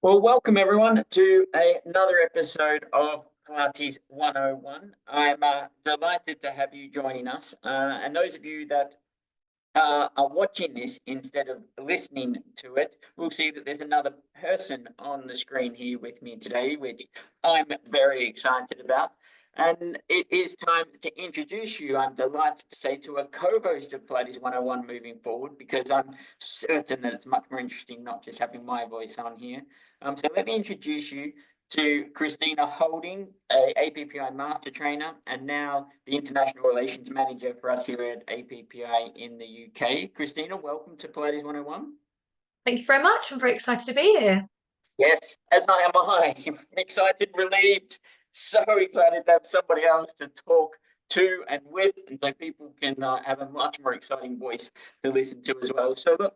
Well, welcome everyone to another episode of Pilates 101. I'm delighted to have you joining us. And those of you that are watching this instead of listening to it, we'll see that there's another person on the screen here with me today, which I'm very excited about. And it is time to introduce you, I'm delighted to say, to a co-host of Pilates 101 moving forward, because I'm certain that it's much more interesting not just having my voice on here. So let me introduce you to Kristina Holding, a APPI master trainer, and now the International Relations Manager for us here at APPI in the UK. Kristina, welcome to Pilates 101. Thank you very much. I'm very excited to be here. Yes, as I am I'm excited, relieved, so excited to have somebody else to talk to and with, and so people can have a much more exciting voice to listen to as well. So look,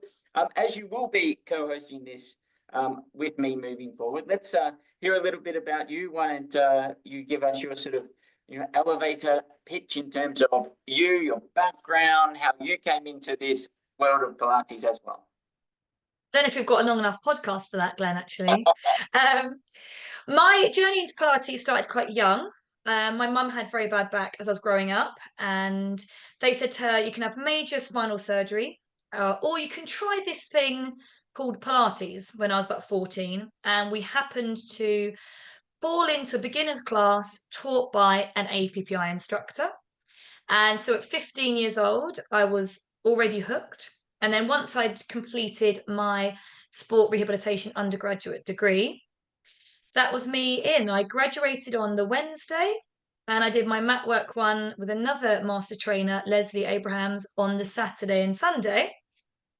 as you will be co-hosting this with me moving forward, let's hear a little bit about you. Why don't you give us your sort of elevator pitch in terms of you, your background, how you came into this world of Pilates as well. I don't know if you've got a long enough podcast for that, Glenn, actually. My journey into Pilates started quite young. My mum had very bad back as I was growing up, and they said to her, you can have major spinal surgery, or you can try this thing called Pilates when I was about 14. And we happened to fall into a beginner's class taught by an APPI instructor. And so at 15 years old, I was already hooked. And then once I'd completed my sport rehabilitation undergraduate degree, that was me in. I graduated on the Wednesday and I did my mat work one with another master trainer, Leslie Abrahams, on the Saturday and Sunday.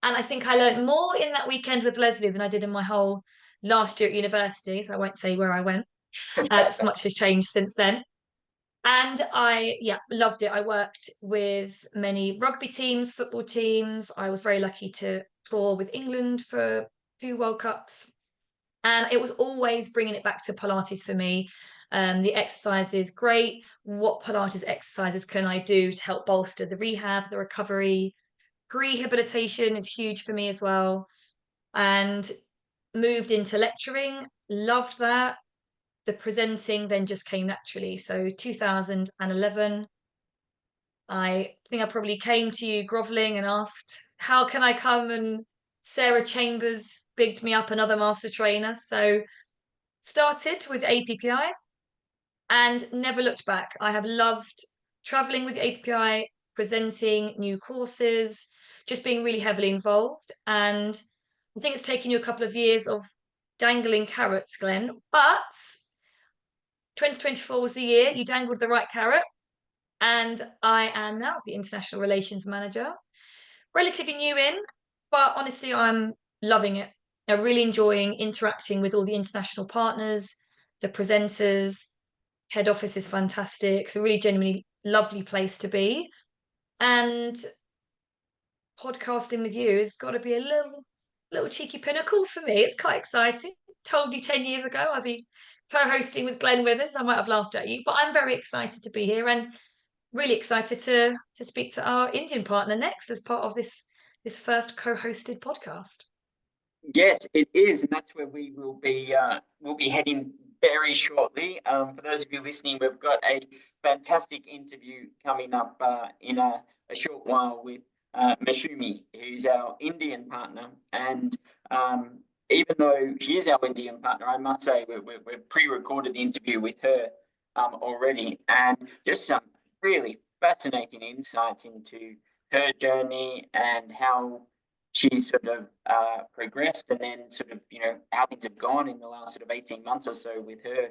And I think I learned more in that weekend with Leslie than I did in my whole last year at university. So I won't say where I went. So much has changed since then. And I loved it. I worked with many rugby teams, football teams. I was very lucky to tour with England for a few World Cups. And it was always bringing it back to Pilates for me. The exercise is great. What Pilates exercises can I do to help bolster the rehab, the recovery? Rehabilitation is huge for me as well. And moved into lecturing, loved that. The presenting then just came naturally. So 2011, I think I probably came to you groveling and asked, how can I come? And Sarah Chambers bigged me up, another master trainer. So started with APPI and never looked back. I have loved traveling with APPI, presenting new courses, just being really heavily involved. And I think it's taken you a couple of years of dangling carrots, Glenn, but 2024 was the year you dangled the right carrot, and I am now the International Relations Manager. Relatively new in, but honestly, I'm loving it. I'm really enjoying interacting with all the international partners, the presenters. Head office is fantastic. It's a really genuinely lovely place to be. And podcasting with you has got to be a little cheeky pinnacle for me. It's quite exciting. Told you 10 years ago I'd be co-hosting with Glenn Withers. I might have laughed at you, but I'm very excited to be here and really excited to speak to our Indian partner next as part of this first co-hosted podcast. Yes, it is, and that's where we will be. We'll be heading very shortly. For those of you listening, we've got a fantastic interview coming up in a short while with Mashumi, who's our Indian partner. And even though she is our Indian partner, I must say we've pre-recorded the interview with her already, and just some really fascinating insights into her journey and how she's sort of progressed, and then sort of how things have gone in the last sort of 18 months or so with her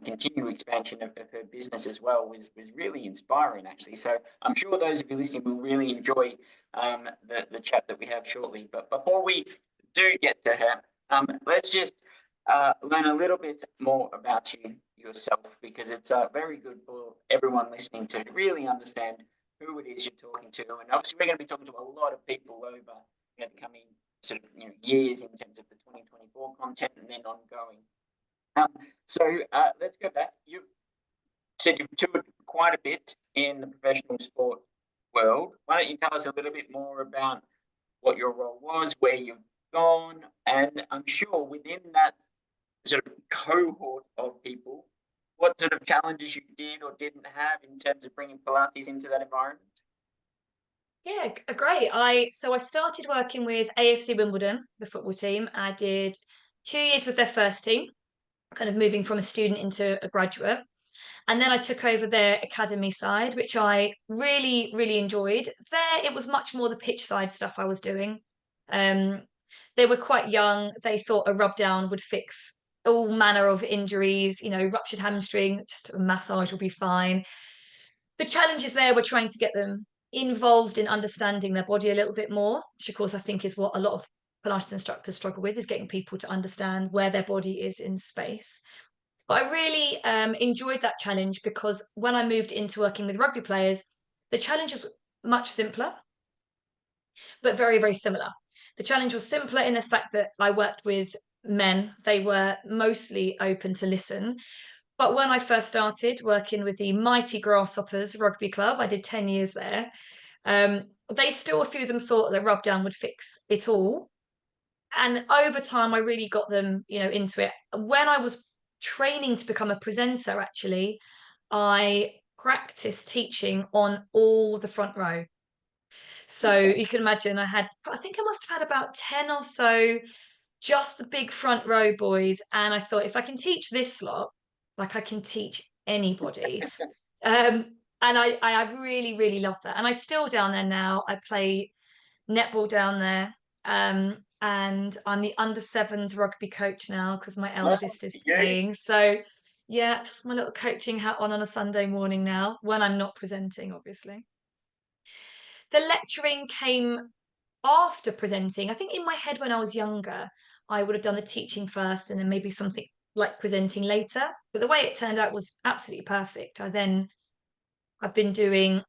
continued expansion of her business as well was really inspiring, actually. So I'm sure those of you listening will really enjoy the chat that we have shortly. But before we do get to her, let's just learn a little bit more about yourself, because it's very good for everyone listening to really understand who it is you're talking to. And obviously we're going to be talking to a lot of people over the coming sort of years in terms of the 2024 content and then ongoing. So let's go back. You've said you've toured quite a bit in the professional sport world. Why don't you tell us a little bit more about what your role was, where you've gone, and I'm sure within that sort of cohort of people, what sort of challenges you did or didn't have in terms of bringing Pilates into that environment? Yeah, great. I started working with AFC Wimbledon, the football team. I did 2 years with their first team, kind of moving from a student into a graduate. And then I took over their academy side, which I really, really enjoyed. There, it was much more the pitch side stuff I was doing. Um, they were quite young. They thought a rub down would fix all manner of injuries, ruptured hamstring, just a massage will be fine. The challenges there were trying to get them involved in understanding their body a little bit more, which of course I think is what a lot of Pilates instructors struggle with, is getting people to understand where their body is in space. But I really enjoyed that challenge because when I moved into working with rugby players, the challenge was much simpler, but very, very similar. The challenge was simpler in the fact that I worked with men. They were mostly open to listen. But when I first started working with the mighty Grasshoppers Rugby Club, I did 10 years there. They still, a few of them thought that rub down would fix it all. And over time, I really got them, into it. When I was training to become a presenter, actually, I practiced teaching on all the front row. So Okay. you can imagine I think I must have had about 10 or so, just the big front row boys. And I thought, if I can teach this lot, like I can teach anybody. And I really, really love that. And I still down there now. I play netball down there. And I'm the under sevens rugby coach now because my Well, eldest is you, playing. So yeah, just my little coaching hat on a Sunday morning now when I'm not presenting, obviously. The lecturing came after presenting. I think in my head when I was younger, I would have done the teaching first and then maybe something like presenting later. But the way it turned out was absolutely perfect. I've been doing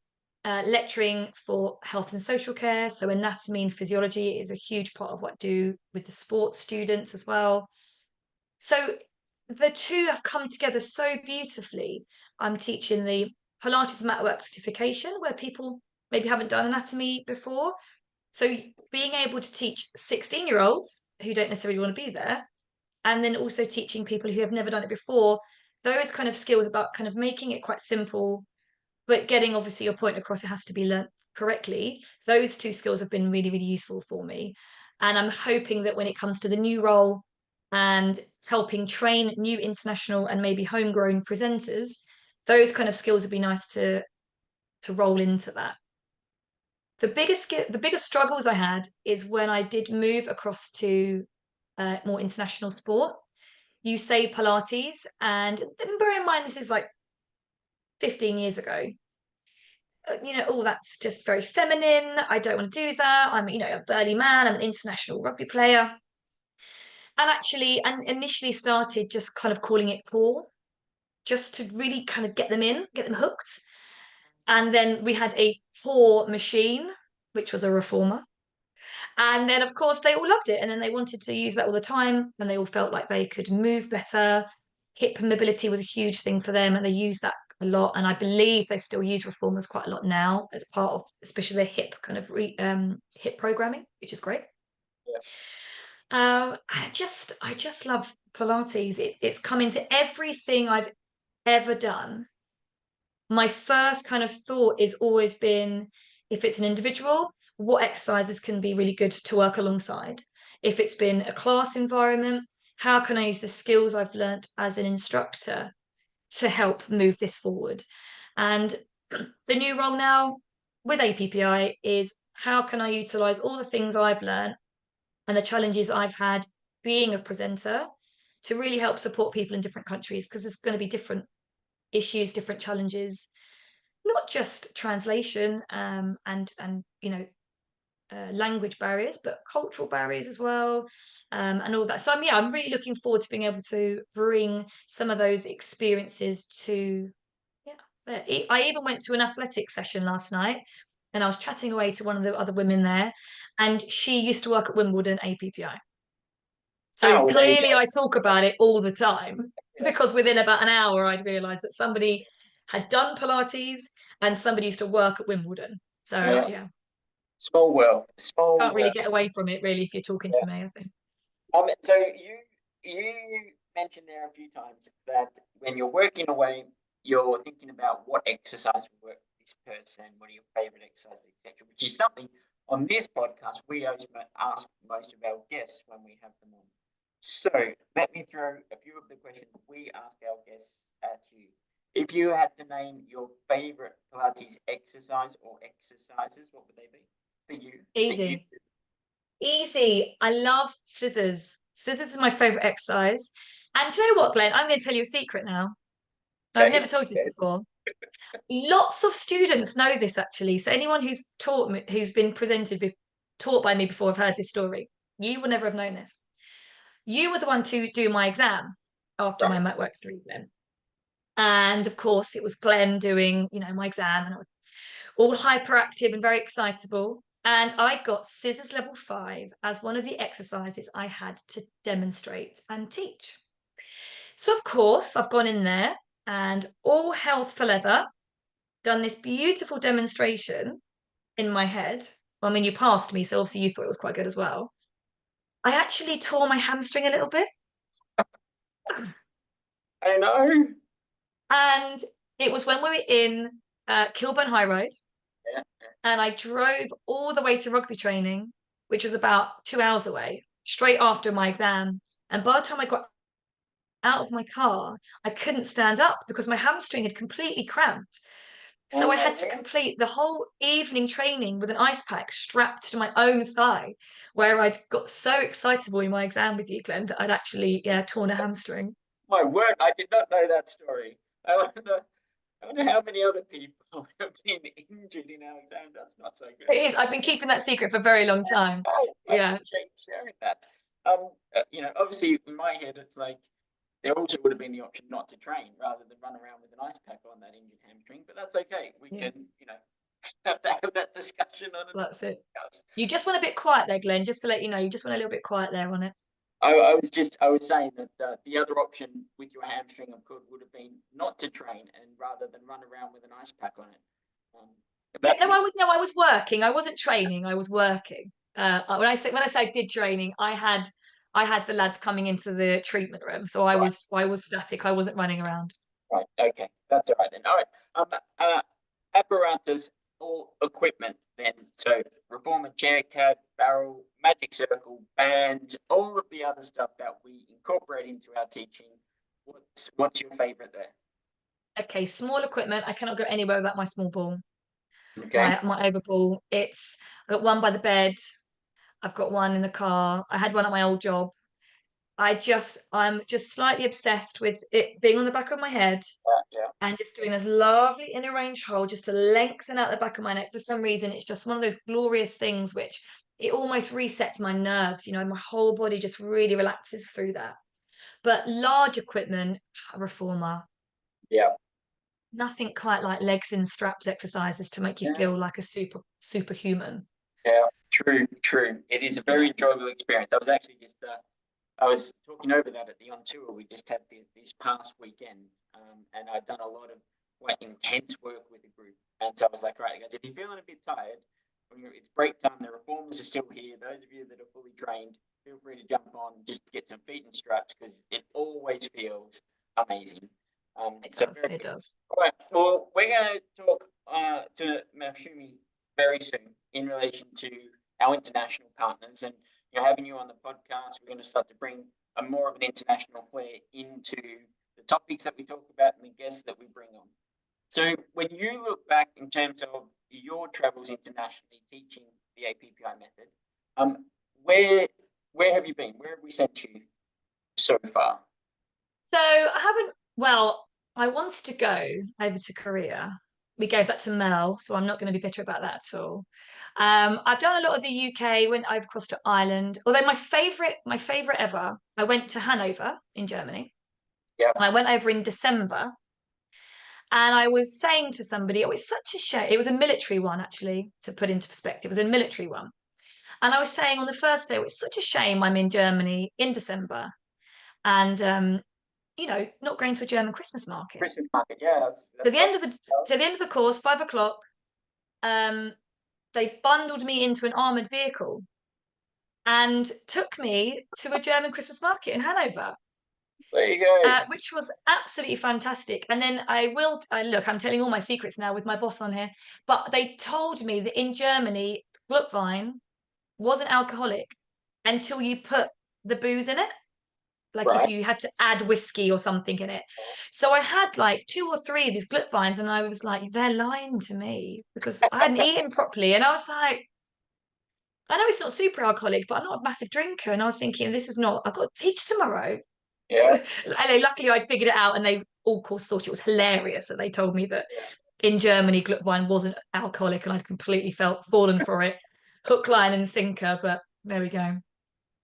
lecturing for health and social care. So anatomy and physiology is a huge part of what I do with the sports students as well. So the two have come together so beautifully. I'm teaching the Pilates Matwork certification where people maybe haven't done anatomy before. So being able to teach 16-year-olds who don't necessarily want to be there, and then also teaching people who have never done it before, those kind of skills about kind of making it quite simple, but getting obviously your point across, it has to be learnt correctly. Those two skills have been really, really useful for me. And I'm hoping that when it comes to the new role and helping train new international and maybe homegrown presenters, those kind of skills would be nice to roll into that. The biggest struggles I had is when I did move across to more international sport. You say Pilates, and bear in mind this is like 15 years ago. Oh, that's just very feminine. I don't want to do that. I'm, a burly man. I'm an international rugby player. And initially started just kind of calling it core, just to really kind of get them in, get them hooked. And then we had a core machine, which was a reformer. And then, of course, they all loved it. And then they wanted to use that all the time. And they all felt like they could move better. Hip mobility was a huge thing for them. And they used that a lot. And I believe they still use reformers quite a lot now as part of, especially their hip kind of hip programming, which is great. yeah. I just love Pilates. It's come into everything I've ever done. My first kind of thought is always been, if it's an individual, what exercises can be really good to work alongside? If it's been a class environment, how can I use the skills I've learnt as an instructor to help move this forward? And the new role now with APPI is, how can I utilize all the things I've learned and the challenges I've had being a presenter to really help support people in different countries, because there's going to be different issues, different challenges, not just translation and language barriers, but cultural barriers as well, and all that. So I'm really looking forward to being able to bring some of those experiences to. Yeah, I even went to an athletics session last night, and I was chatting away to one of the other women there, and she used to work at Wimbledon APPI. So Oh, well, there you clearly, go. I talk about it all the time Yeah. because within about an hour, I'd realised that somebody had done Pilates and somebody used to work at Wimbledon. So Yeah. yeah, Small world. Small can't really world. get away from it really if you're talking Yeah. to me, I think. So you mentioned there a few times that when you're working away, you're thinking about what exercise will work for this person, what are your favorite exercises, etc., which is something on this podcast we always ask most of our guests when we have them on. So let me throw a few of the questions we ask our guests at you. If you had to name your favorite Pilates exercise or exercises, what would they be for you? Easy. Easy. I love scissors. Scissors is my favorite exercise. And do you know what, Glenn? I'm going to tell you a secret now. I've Okay. never told you this before. Lots of students know this actually. So anyone who's taught me, who's been taught by me before, have heard this story. You would never have known this. You were the one to do my exam after my Right. mat work 3, Glenn. And of course, it was Glenn doing, my exam, and I was all hyperactive and very excitable. And I got scissors level 5 as one of the exercises I had to demonstrate and teach. So of course, I've gone in there and all health for leather, done this beautiful demonstration in my head. Well, I mean, you passed me, so obviously you thought it was quite good as well. I actually tore my hamstring a little bit. I know. And it was when we were in Kilburn High Road, Yeah. and I drove all the way to rugby training, which was about 2 hours away, straight after my exam. And by the time I got out of my car, I couldn't stand up because my hamstring had completely cramped. So Oh I my had to God. complete the whole evening training with an ice pack strapped to my own thigh, where I'd got so excitable in my exam with you, Glenn, that I'd actually, torn a hamstring. My word, I did not know that story. I wonder how many other people have been injured in our exam. That's not so good. It is. I've been keeping that secret for a very long time. Oh, I Yeah. appreciate you sharing that. Obviously in my head, it's like there also would have been the option not to train rather than run around with an ice pack on that injured hamstring. But that's okay. We Yeah. can, have that discussion on another That's it. podcast. You just want a bit quiet there, Glenn, just to let you know, you just want a little bit quiet there on it. I was saying that the other option with your hamstring, of course, would have been not to train and rather than run around with an ice pack on it. Um, Yeah, that I was working. I wasn't training. I was working. When I say I did training, I had the lads coming into the treatment room, so right, I was static. I wasn't running around. right, okay, that's all right then. All right, apparatus or equipment then. So reformer chair, cab, barrel, magic circle, band, all of the other stuff that we incorporate into our teaching. What's your favorite there? Okay, small equipment. I cannot go anywhere without my small ball, Okay. my overball. I got one by the bed. I've got one in the car. I had one at my old job. I'm just slightly obsessed with it being on the back of my head Yeah. and just doing this lovely inner range hold just to lengthen out the back of my neck. For some reason, it's just one of those glorious things which it almost resets my nerves. My whole body just really relaxes through that. But large equipment, reformer, Yeah. nothing quite like legs in straps exercises to make you Yeah. feel like a superhuman. Yeah. True. True. It is a very Yeah. enjoyable experience. I was actually just I was talking over that at the on tour we just had this past weekend, and I'd done a lot of quite intense work with the group, and so I was like, right, guys, if you're feeling a bit tired, it's break time. The reformers are still here. Those of you that are fully trained, feel free to jump on, just get some feet in straps because it always feels amazing. It So does. very It good. does. All right. Well, we're going to talk to Mashumi very soon in relation to our international partners, and having you on the podcast, we're going to start to bring a more of an international flair into the topics that we talk about and the guests that we bring on. So, when you look back in terms of your travels internationally teaching the APPI method, where have you been? Where have we sent you so far? So I haven't, well, I wanted to go over to Korea. We gave that to Mel, so I'm not going to be bitter about that at all. I've done a lot of the UK, went over across to Ireland. Although my favorite ever, I went to Hanover in Germany, Yeah. and I went over in December. And I was saying to somebody, oh, it's such a shame. It was a military one, actually, to put into perspective. It was a military one. And I was saying on the first day, oh, it's such a shame I'm in Germany in December. And not going to a German Christmas market. Christmas market, yeah, So that's right. the end of the course, 5 o'clock, um, they bundled me into an armored vehicle and took me to a German Christmas market in Hanover. There you go. which was absolutely fantastic. And then look, I'm telling all my secrets now with my boss on here, but they told me that in Germany, Glühwein wasn't alcoholic until you put the booze in it. Like if Right. you had to add whiskey or something in it. So I had like 2 or 3 of these Glühweins and I was like, they're lying to me because I hadn't eaten properly. And I was like, I know it's not super alcoholic, but I'm not a massive drinker. And I was thinking, this is not, I've got to teach tomorrow. Yeah. And luckily I'd figured it out and they all, of course, thought it was hilarious that they told me that Yeah. in Germany, Glühwein wasn't alcoholic and I'd completely felt fallen for it. Hook, line and sinker, but there we go.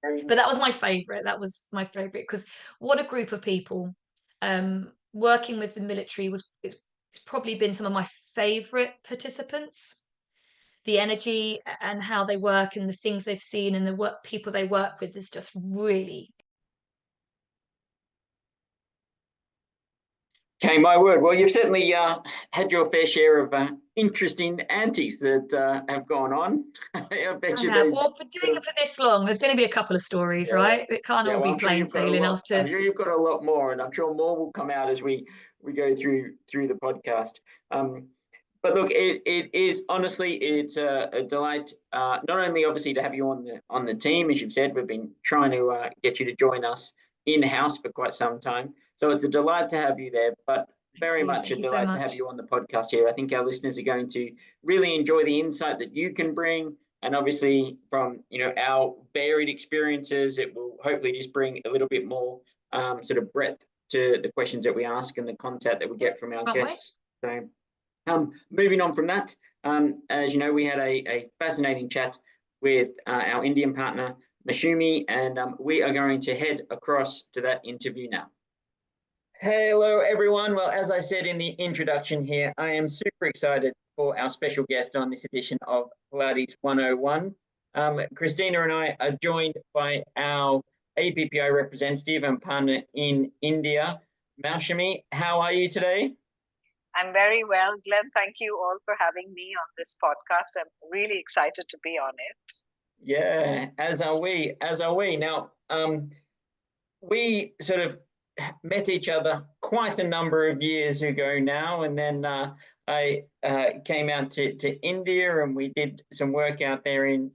But that was my favorite. That was my favorite because what a group of people. Working with the military it's probably been some of my favorite participants. The energy and how they work and the things they've seen and the work people they work with is just really. Okay, my word. Well, you've certainly had your fair share of interesting antics that have gone on. I bet I you have. there's Well, for doing it for this long, there's going to be a couple of stories, yeah, right? It can't yeah. all Well, be I'm sure plain you've got a sailing lot. I'm after. sure you've got a lot more, and I'm sure more will come out as we go through the podcast. Um, but look, it is honestly it's a delight. Not only obviously to have you on the team, as you've said, we've been trying to get you to join us in house for quite some time. So it's a delight to have you there, but very much a Thank you so delight to have much. you on the podcast here. I think our listeners are going to really enjoy the insight that you can bring, and obviously from our varied experiences, it will hopefully just bring a little bit more sort of breadth to the questions that we ask and the content that we get from our Can't wait. guests. So moving on from that, as you know, we had a fascinating chat with our Indian partner, Mashumi, and we are going to head across to that interview now. Hello, everyone. Well, as I said in the introduction here, I am super excited for our special guest on this edition of Pilates 101. Kristina and I are joined by our APPI representative and partner in India, Mashumi. How are you today? I'm very well, Glenn. Thank you all for having me on this podcast. I'm really excited to be on it. Yeah, as are we. As are we. Now, we sort of met each other quite a number of years ago now, and then I came out to India, and we did some work out there in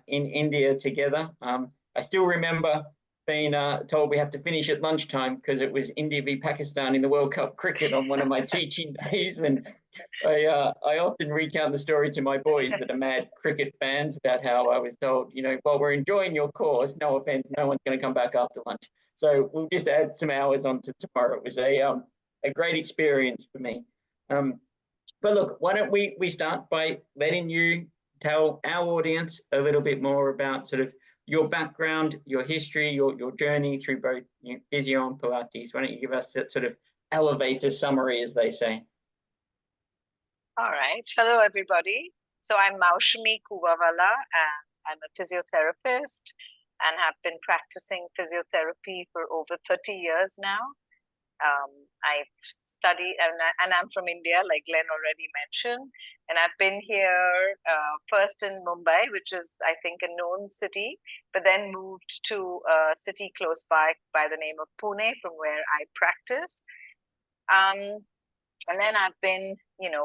India together. I still remember being told we have to finish at lunchtime because it was India v Pakistan in the World Cup cricket on one of my teaching days, and I often recount the story to my boys that are mad cricket fans about how I was told, while we're enjoying your course, no offense, no one's going to come back after lunch. So we'll just add some hours on to tomorrow. It was a great experience for me. But look, why don't we start by letting you tell our audience a little bit more about sort of your background, your history, your journey through both physio and Pilates. Why don't you give us that sort of elevator summary, as they say? All right. Hello, everybody. So I'm Maushami Kuvawala, and I'm a physiotherapist and have been practicing physiotherapy for over 30 years now. I've studied, and I'm from India, like Glenn already mentioned. And I've been here first in Mumbai, which is, I think, a known city, but then moved to a city close by the name of Pune, from where I practice. And then I've been,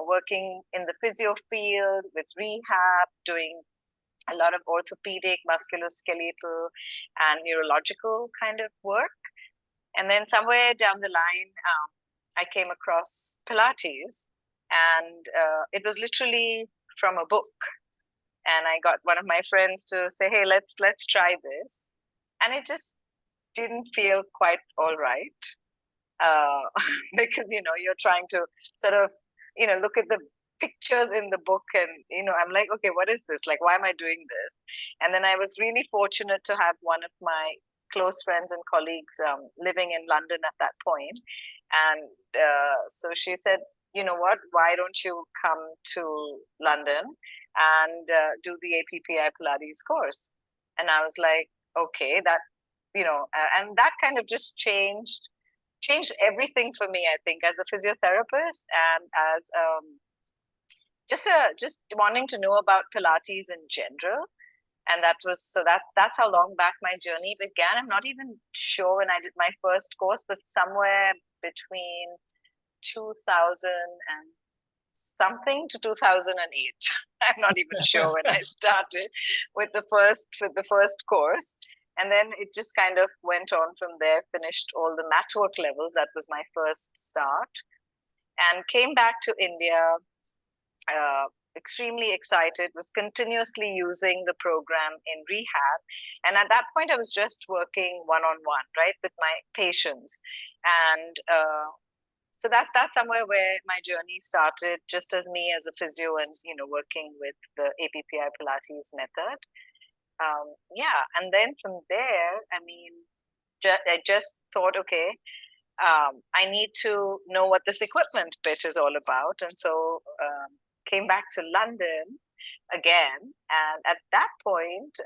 working in the physio field with rehab, doing a lot of orthopedic, musculoskeletal, and neurological kind of work. And then somewhere down the line, I came across Pilates, and it was literally from a book. And I got one of my friends to say, "Hey, let's try this," and it just didn't feel quite all right. Because you're trying to sort of look at the pictures in the book, and I'm like, okay, what is this, like, why am I doing this? And then I was really fortunate to have one of my close friends and colleagues living in London at that point. And so she said, you know what, why don't you come to London and do the APPI Pilates course? And I was like, okay, that and that kind of just changed everything for me, I think, as a physiotherapist, and as just wanting to know about Pilates in general. And that's how long back my journey began. I'm not even sure when I did my first course, but somewhere between 2000 and something to 2008. I'm not even sure when I started with the first course. And then it just kind of went on from there, finished all the mat work levels. That was my first start, and came back to India, extremely excited, was continuously using the program in rehab. And at that point, I was just working one-on-one, right, with my patients. And so that's somewhere where my journey started, just as me as a physio and, working with the APPI Pilates method. And then from there, I mean, I just thought, okay, I need to know what this equipment bit is all about. And so came back to London again. And at that point,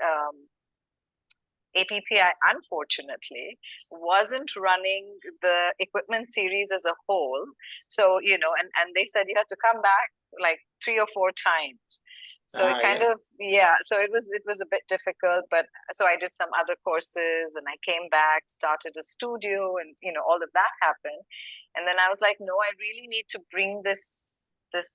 APPI, unfortunately, wasn't running the equipment series as a whole. So, and they said you had to come back like 3 or 4 times. So it kind of, so it was a bit difficult, but so I did some other courses and I came back, started a studio, and, all of that happened. And then I was like, no, I really need to bring this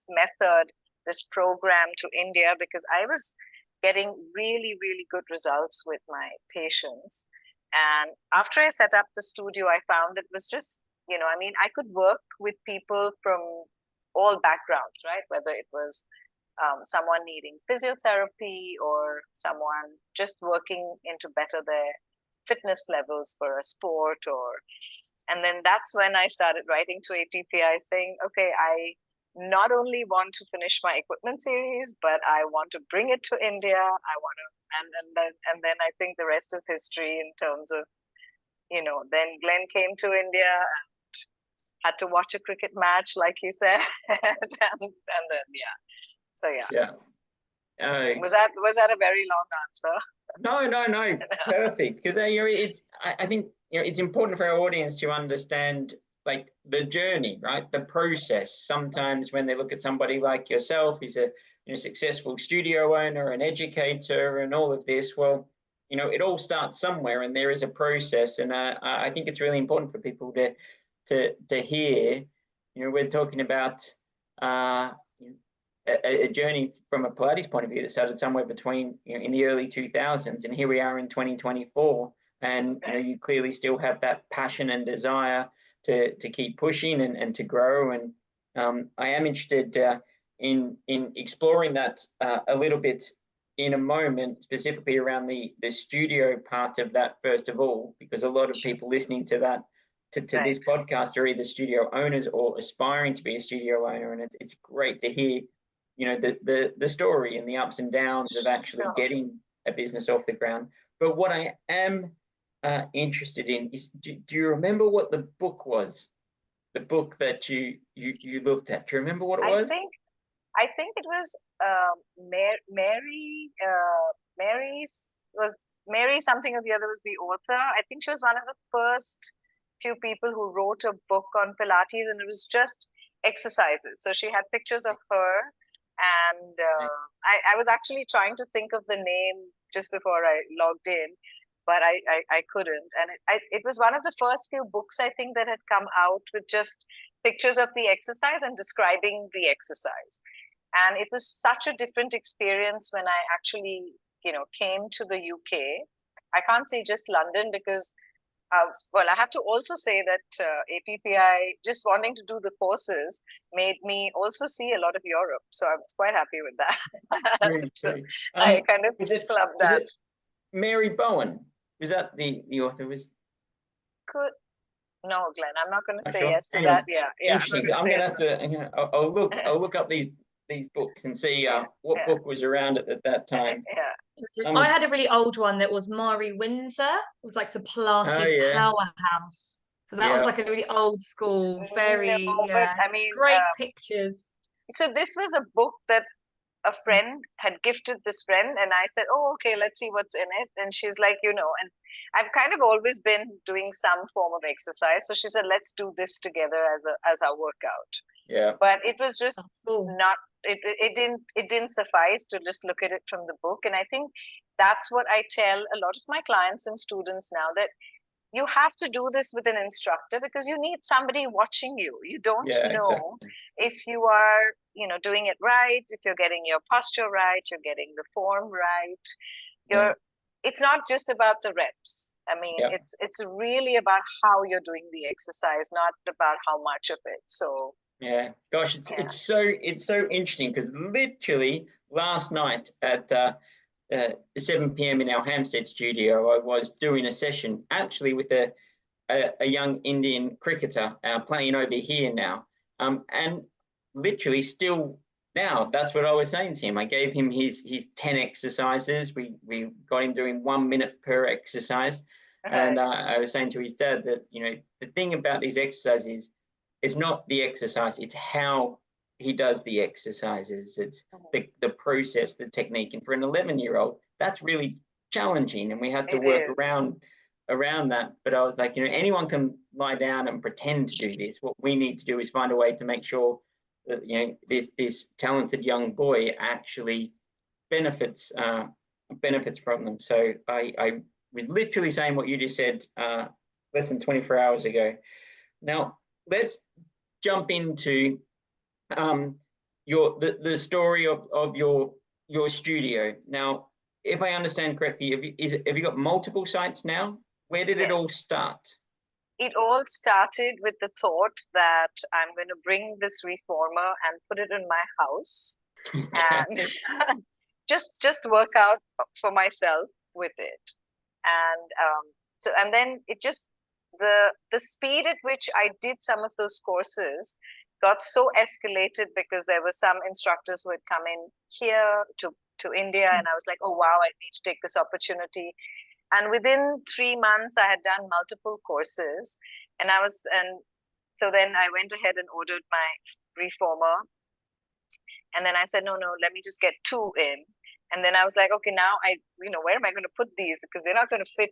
method, this program to India, because I was getting really, really good results with my patients. And after I set up the studio, I found it was just, I could work with people from all backgrounds, right? Whether it was someone needing physiotherapy or someone just working into better their fitness levels for a sport, and then that's when I started writing to APPI saying, okay, I not only want to finish my equipment series, but I want to bring it to India. I want to, and then I think the rest is history in terms of, then Glenn came to India and had to watch a cricket match, like he said, and then Was that a very long answer? No, perfect. Because I think it's important for our audience to understand like the journey, right? The process. Sometimes when they look at somebody like yourself, who's a successful studio owner, an educator, and all of this, well, it all starts somewhere, and there is a process. And I think it's really important for people to hear. We're talking about a journey from a Pilates point of view that started somewhere between in the early 2000s, and here we are in 2024, and you clearly still have that passion and desire to keep pushing and to grow. And I am interested in exploring that a little bit in a moment, specifically around the studio part of that first of all, because a lot of people listening to that to this podcast are either studio owners or aspiring to be a studio owner, and it's great to hear the story and the ups and downs of actually getting a business off the ground. But what I am interested in is, do you remember what the book was? The book that you looked at. Do you remember what it was? I think it was Mary something or the other was the author. I think she was one of the first few people who wrote a book on Pilates, and it was just exercises. So she had pictures of her. And I was actually trying to think of the name just before I logged in, but I couldn't. And it was one of the first few books, I think, that had come out with just pictures of the exercise and describing the exercise. And it was such a different experience when I actually, came to the UK. I can't say just London because I have to also say that APPI, just wanting to do the courses, made me also see a lot of Europe. So I was quite happy with that. Great. I kind of clubbed that. Mary Bowen, was that the author? No, Glenn, I'm not going to say sure? yes to Anyway, that. Yeah. I'm going to have to. I'll look up these books and see what book was around at that time. I had a really old one that was Mari Windsor with like the Pilates powerhouse. So that was like a really old school, very great pictures. So this was a book that a friend had gifted this friend, and I said, oh, okay, let's see what's in it. And she's like, and I've kind of always been doing some form of exercise. So she said, let's do this together as our workout. Yeah. But it was just not, it didn't suffice to just look at it from the book. And I think that's what I tell a lot of my clients and students now, that you have to do this with an instructor because you need somebody watching you. You don't know exactly. if you are, doing it right, if you're getting your posture right, you're getting the form right. It's not just about the reps. I mean, it's really about how you're doing the exercise, not about how much of it. So yeah, gosh, it's so interesting because literally last night at 7 p.m. in our Hampstead studio, I was doing a session actually with a young Indian cricketer playing over here now, and literally still now, that's what I was saying to him. I gave him his 10 exercises. We got him doing 1 minute per exercise. And I was saying to his dad that, the thing about these exercises, it's not the exercise, it's how he does the exercises. It's the process, the technique. And for an 11-year-old, that's really challenging. And we have to work around that. But I was like, anyone can lie down and pretend to do this. What we need to do is find a way to make sure that, this talented young boy actually benefits from them. So I was literally saying what you just said less than 24 hours ago. Now let's jump into the story of your studio. Now, if I understand correctly, have you got multiple sites now? Where did it all start? It all started with the thought that I'm going to bring this reformer and put it in my house and just work out for myself with it. And then it just, the speed at which I did some of those courses got so escalated because there were some instructors who had come in here to India, and I was like, oh wow, I need to take this opportunity. And within 3 months, I had done multiple courses, and so then I went ahead and ordered my reformer. And then I said, no, let me just get 2 in. And then I was like, okay, now where am I going to put these? Because they're not going to fit.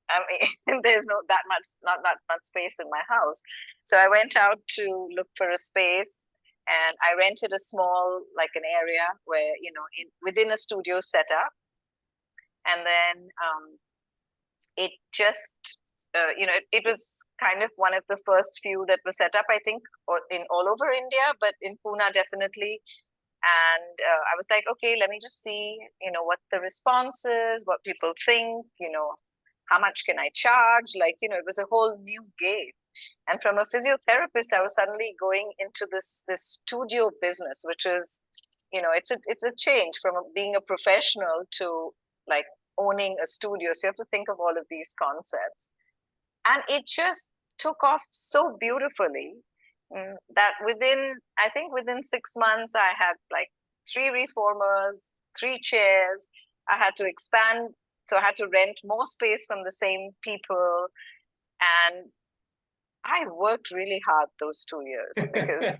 I mean, there's not that much space in my house. So I went out to look for a space, and I rented a small, like an area where, within a studio setup. And then it just, it was kind of one of the first few that were set up, I think, in all over India, but in Pune, definitely. And I was like, okay, let me just see, what the response is, what people think, how much can I charge? Like, it was a whole new game. And from a physiotherapist, I was suddenly going into this studio business, which is, it's a change from being a professional to like owning a studio. So you have to think of all of these concepts. And it just took off so beautifully that within 6 months, I had like 3 reformers, 3 chairs. I had to expand. So I had to rent more space from the same people. And I worked really hard those 2 years because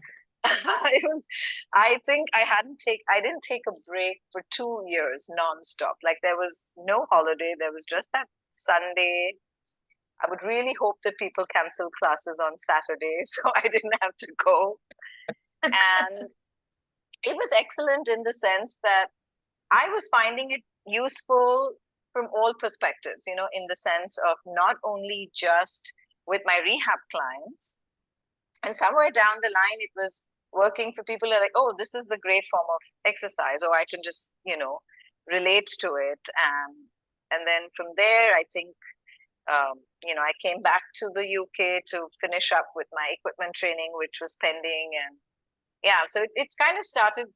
I think I didn't take a break for 2 years nonstop. Like there was no holiday. There was just that Sunday. I would really hope that people cancel classes on Saturday, so I didn't have to go. And it was excellent in the sense that I was finding it useful from all perspectives, in the sense of not only just with my rehab clients, and somewhere down the line, it was working for people who are like, oh, this is the great form of exercise, or I can just, relate to it. And then from there, I think, I came back to the UK to finish up with my equipment training, which was pending. And yeah, so it's kind of started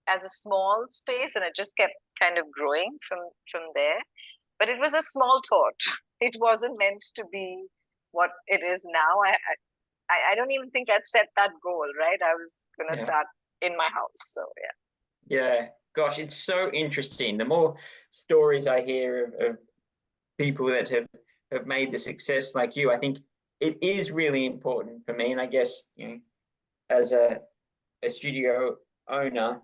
as a small space, and it just kept kind of growing from there. But it was a small thought. It wasn't meant to be what it is now. I don't even think I'd set that goal, right? I was going to start in my house. So yeah, gosh, it's so interesting. The more stories I hear of people that have made the success like you, I think it is really important for me. And I guess, as a studio owner,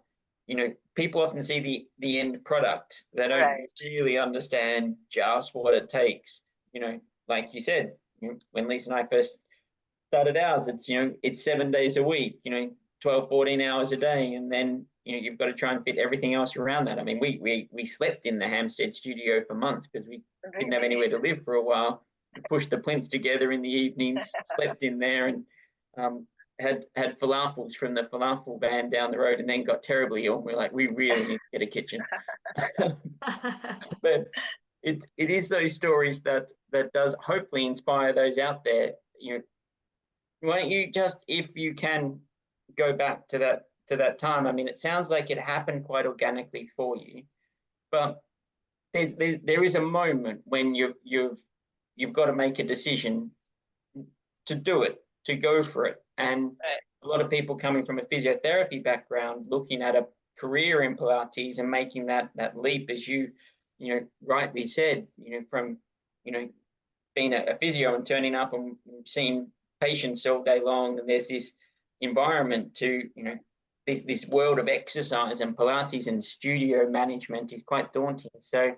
people often see the end product. They don't really understand just what it takes. Like you said, when Lisa and I first started ours, it's 7 days a week, 12, 14 hours a day. And then, you've got to try and fit everything else around that. I mean, we slept in the Hampstead studio for months because we didn't have anywhere to live for a while. We pushed the plinths together in the evenings, slept in there, and had falafels from the falafel van down the road, and then got terribly ill. We're like, we really need to get a kitchen. But it is those stories that does hopefully inspire those out there. Why don't you just, if you can, go back to that time? I mean, it sounds like it happened quite organically for you, but there is a moment when you've got to make a decision to do it, to go for it. And a lot of people coming from a physiotherapy background, looking at a career in Pilates and making that leap, as you rightly said, from being a physio and turning up and seeing patients all day long, and there's this environment to this world of exercise, and Pilates and studio management is quite daunting. So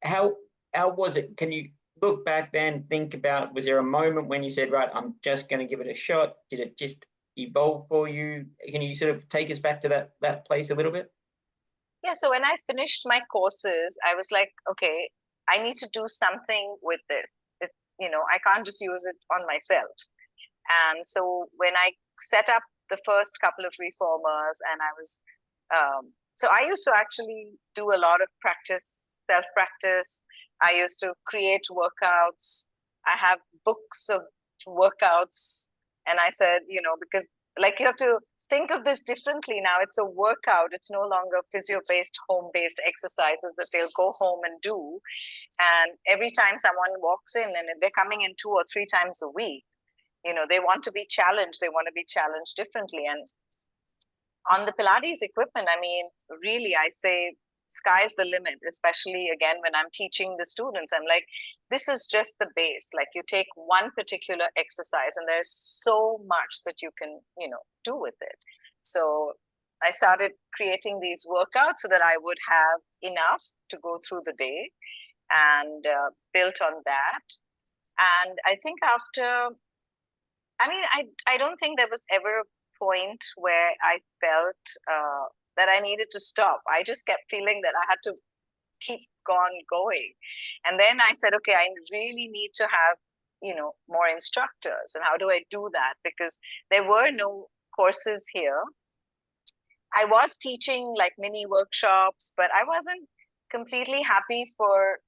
how was it? Can you look back then, think about, was there a moment when you said, right, I'm just going to give it a shot? Did it just evolve for you? Can you sort of take us back to that place a little bit? Yeah, so when I finished my courses, I was like, okay, I need to do something with this. I can't just use it on myself. And so when I set up the first couple of reformers, and I was, so I used to actually do a lot of practice, self-practice. I used to create workouts. I have books of workouts. And I said, because you have to think of this differently now. It's a workout. It's no longer physio-based, home-based exercises that they'll go home and do. And every time someone walks in, and they're coming in 2 or 3 times a week, they want to be challenged. They want to be challenged differently. And on the Pilates equipment, I mean, really, I say sky's the limit, especially again when I'm teaching the students. I'm like, this is just the base. Like, you take one particular exercise and there's so much that you can do with it. So I started creating these workouts so that I would have enough to go through the day, and built on that. And I think after, I don't think there was ever a point where I felt that I needed to stop. I just kept feeling that I had to keep going. And then I said, okay, I really need to have, more instructors. And how do I do that? Because there were no courses here. I was teaching like mini workshops, but I wasn't completely happy, for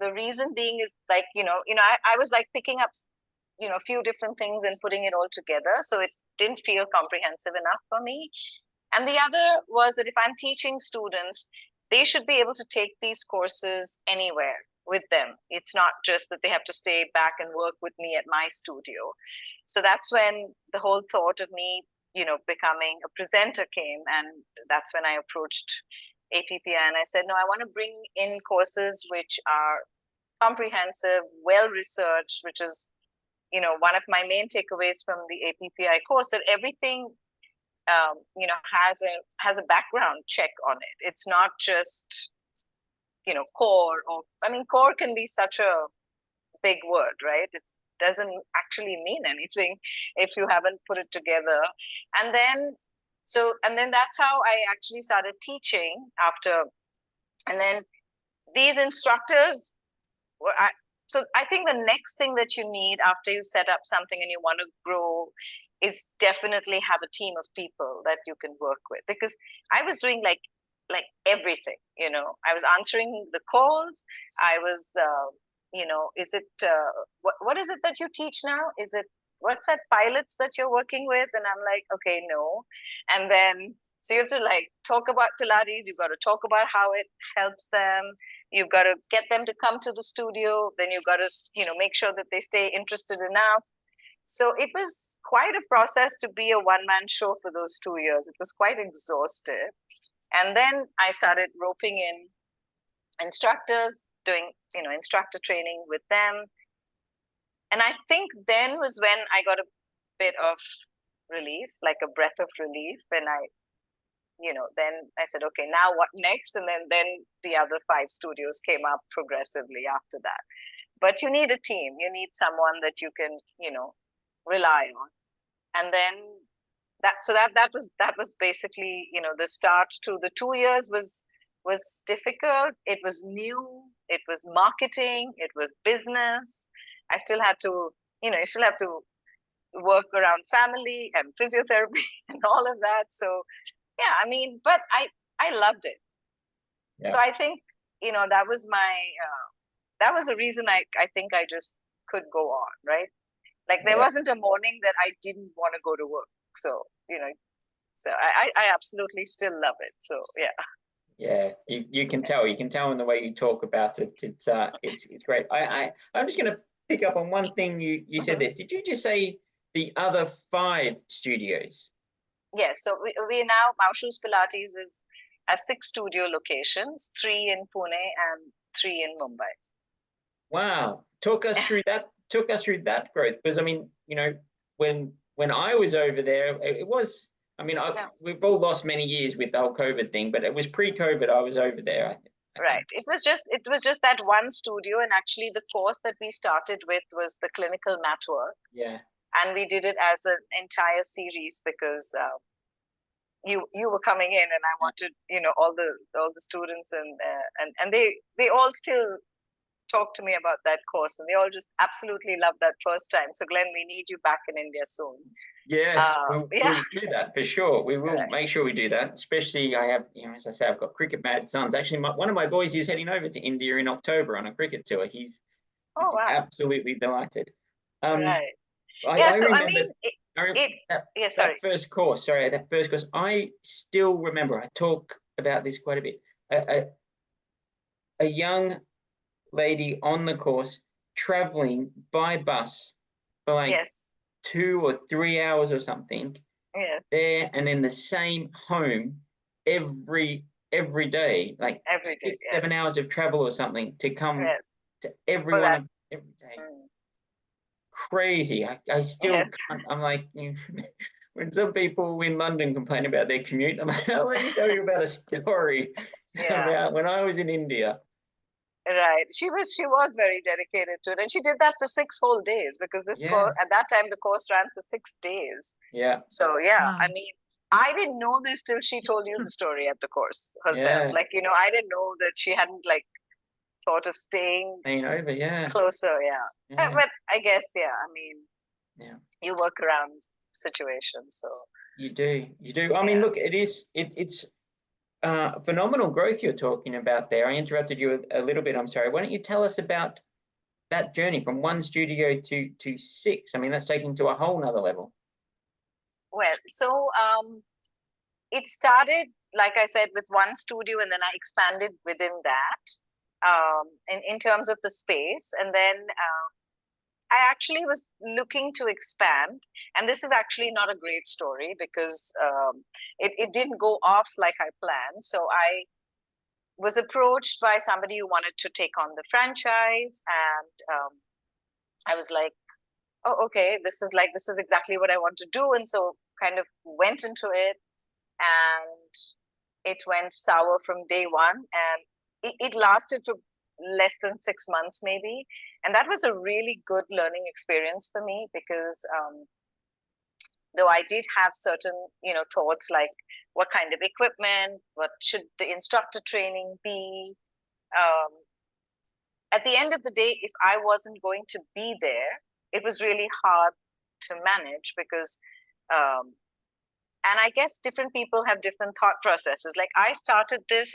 the reason being is like, I was like picking up a few different things and putting it all together. So it didn't feel comprehensive enough for me. And the other was that if I'm teaching students, they should be able to take these courses anywhere with them. It's not just that they have to stay back and work with me at my studio. So that's when the whole thought of me, becoming a presenter came. And that's when I approached APPI and I said, no, I want to bring in courses which are comprehensive, well-researched, which is one of my main takeaways from the APPI course, that everything, has a background check on it. It's not just, core, core can be such a big word, right? It doesn't actually mean anything if you haven't put it together. And then that's how I actually started teaching after. And then these instructors were, so I think the next thing that you need after you set up something and you want to grow is definitely have a team of people that you can work with. Because I was doing like everything, I was answering the calls. I was, is it, what is it that you teach now? What's that, pilots that you're working with? And I'm like, okay, no. And then, so you have to like talk about Pilates. You've got to talk about how it helps them. You've got to get them to come to the studio. Then you've got to, make sure that they stay interested enough. So it was quite a process to be a one-man show for those 2 years. It was quite exhaustive. And then I started roping in instructors, doing, instructor training with them. And I think then was when I got a bit of relief, like a breath of relief. And then I said, okay, now what next? And then the other 5 studios came up progressively after that. But you need a team. You need someone that you can, rely on. And then that was basically, the start to the 2 years was difficult. It was new. It was marketing. It was business. I still had to, you still have to work around family and physiotherapy and all of that. So yeah, I mean, but I loved it. Yeah. So I think, that was that was the reason I think I just could go on, right? Like there wasn't a morning that I didn't want to go to work. So, so I absolutely still love it. So yeah. Yeah, you can tell. You can tell in the way you talk about it. It's great. I'm just going to pick up on one thing you said there. Did you just say the other 5 studios? Yes. So we now Maushu's Pilates has 6 studio locations, 3 in Pune and 3 in Mumbai. Wow, talk us through that. Took us through that growth, because I mean, when I was over there, it was. I mean, we've all lost many years with the whole COVID thing, but it was pre-COVID. I was over there. Right. It was just that one studio, and actually the course that we started with was the clinical mat work. Yeah. And we did it as an entire series because you were coming in, and I wanted all the students and they all still talk to me about that course, and they all just absolutely love that first time. So Glenn, we need you back in India soon. Yes, we'll do that for sure. We will make sure we do that. Especially, I have, as I say, I've got cricket mad sons. Actually, one of my boys is heading over to India in October on a cricket tour. He's absolutely delighted. Right. I so remember, sorry. That first course. I still remember. I talk about this quite a bit. A young lady on the course traveling by bus for like 2 or 3 hours or something. Yes. There and then the same home every day, like every 6, 7 hours of travel or something to come to everyone every day. Crazy. I still can't. I'm like, when some people in London complain about their commute, I'm like, let me tell you about a story about when I was in India. Right. She was very dedicated to it, and she did that for 6 whole days, because this course at that time the course ran for 6 days. Yeah. So I mean, I didn't know this till she told you the story at the course herself. Like, I didn't know that she hadn't like thought of staying over, closer. But I guess, I mean, you work around situations, so you do. I mean, look, it's phenomenal growth you're talking about there. I interrupted you a little bit. I'm sorry. Why don't you tell us about that journey from 1 studio to 6? I mean, that's taking to a whole nother level. Well, so it started, like I said, with 1 studio, and then I expanded within that in terms of the space. And then I actually was looking to expand, and this is actually not a great story, because it didn't go off like I planned. So I was approached by somebody who wanted to take on the franchise, and I was like, oh, okay, this is exactly what I want to do. And so kind of went into it, and it went sour from day one, and it lasted for less than 6 months maybe. And that was a really good learning experience for me, because though I did have certain, thoughts like what kind of equipment, what should the instructor training be. At the end of the day, if I wasn't going to be there, it was really hard to manage, because, and I guess different people have different thought processes. Like I started this,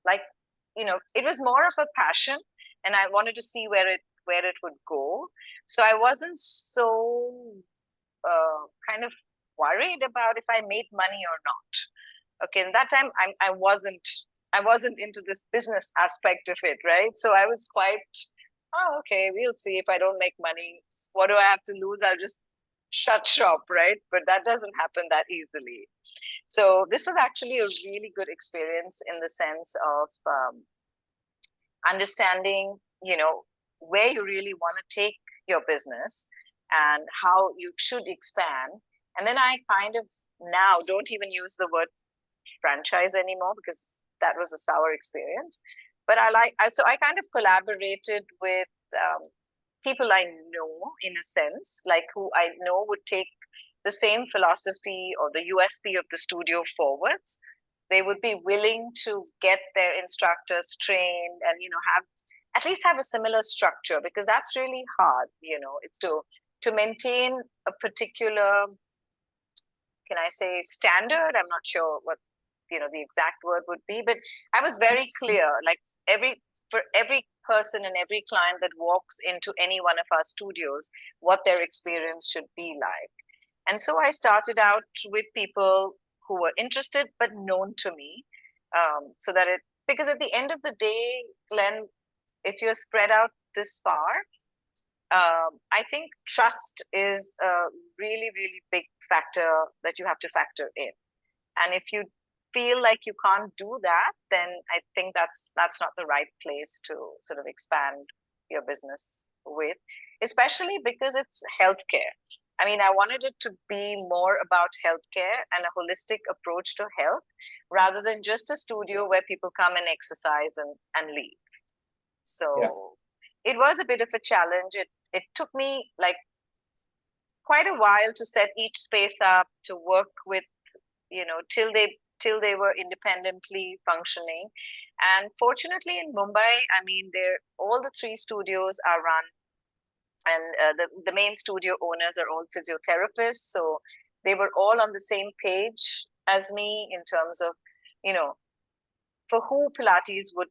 like, it was more of a passion, and I wanted to see where it would go. So I wasn't so kind of worried about if I made money or not. Okay, and that time I wasn't into this business aspect of it, right? So I was quite, okay, we'll see. If I don't make money, what do I have to lose? I'll just shut shop, right? But that doesn't happen that easily. So this was actually a really good experience in the sense of understanding, where you really want to take your business and how you should expand. And then I kind of now don't even use the word franchise anymore, because that was a sour experience. But so I kind of collaborated with people I know, in a sense, like who I know would take the same philosophy or the USP of the studio forwards, they would be willing to get their instructors trained and, have at least have a similar structure, because that's really hard, it's to maintain a particular, can I say, standard? I'm not sure what the exact word would be, but I was very clear, like for every person and every client that walks into any one of our studios, what their experience should be like. And so I started out with people who were interested but known to me, so that because at the end of the day, Glenn, if you're spread out this far, I think trust is a really, really big factor that you have to factor in. And if you feel like you can't do that, then I think that's not the right place to sort of expand your business with, especially because it's healthcare. I mean, I wanted it to be more about healthcare and a holistic approach to health, rather than just a studio where people come and exercise and leave. So It was a bit of a challenge. It took me like quite a while to set each space up, to work with, till they were independently functioning. And fortunately in Mumbai, I mean, all the 3 studios are run, and the main studio owners are all physiotherapists. So they were all on the same page as me in terms of, for who Pilates would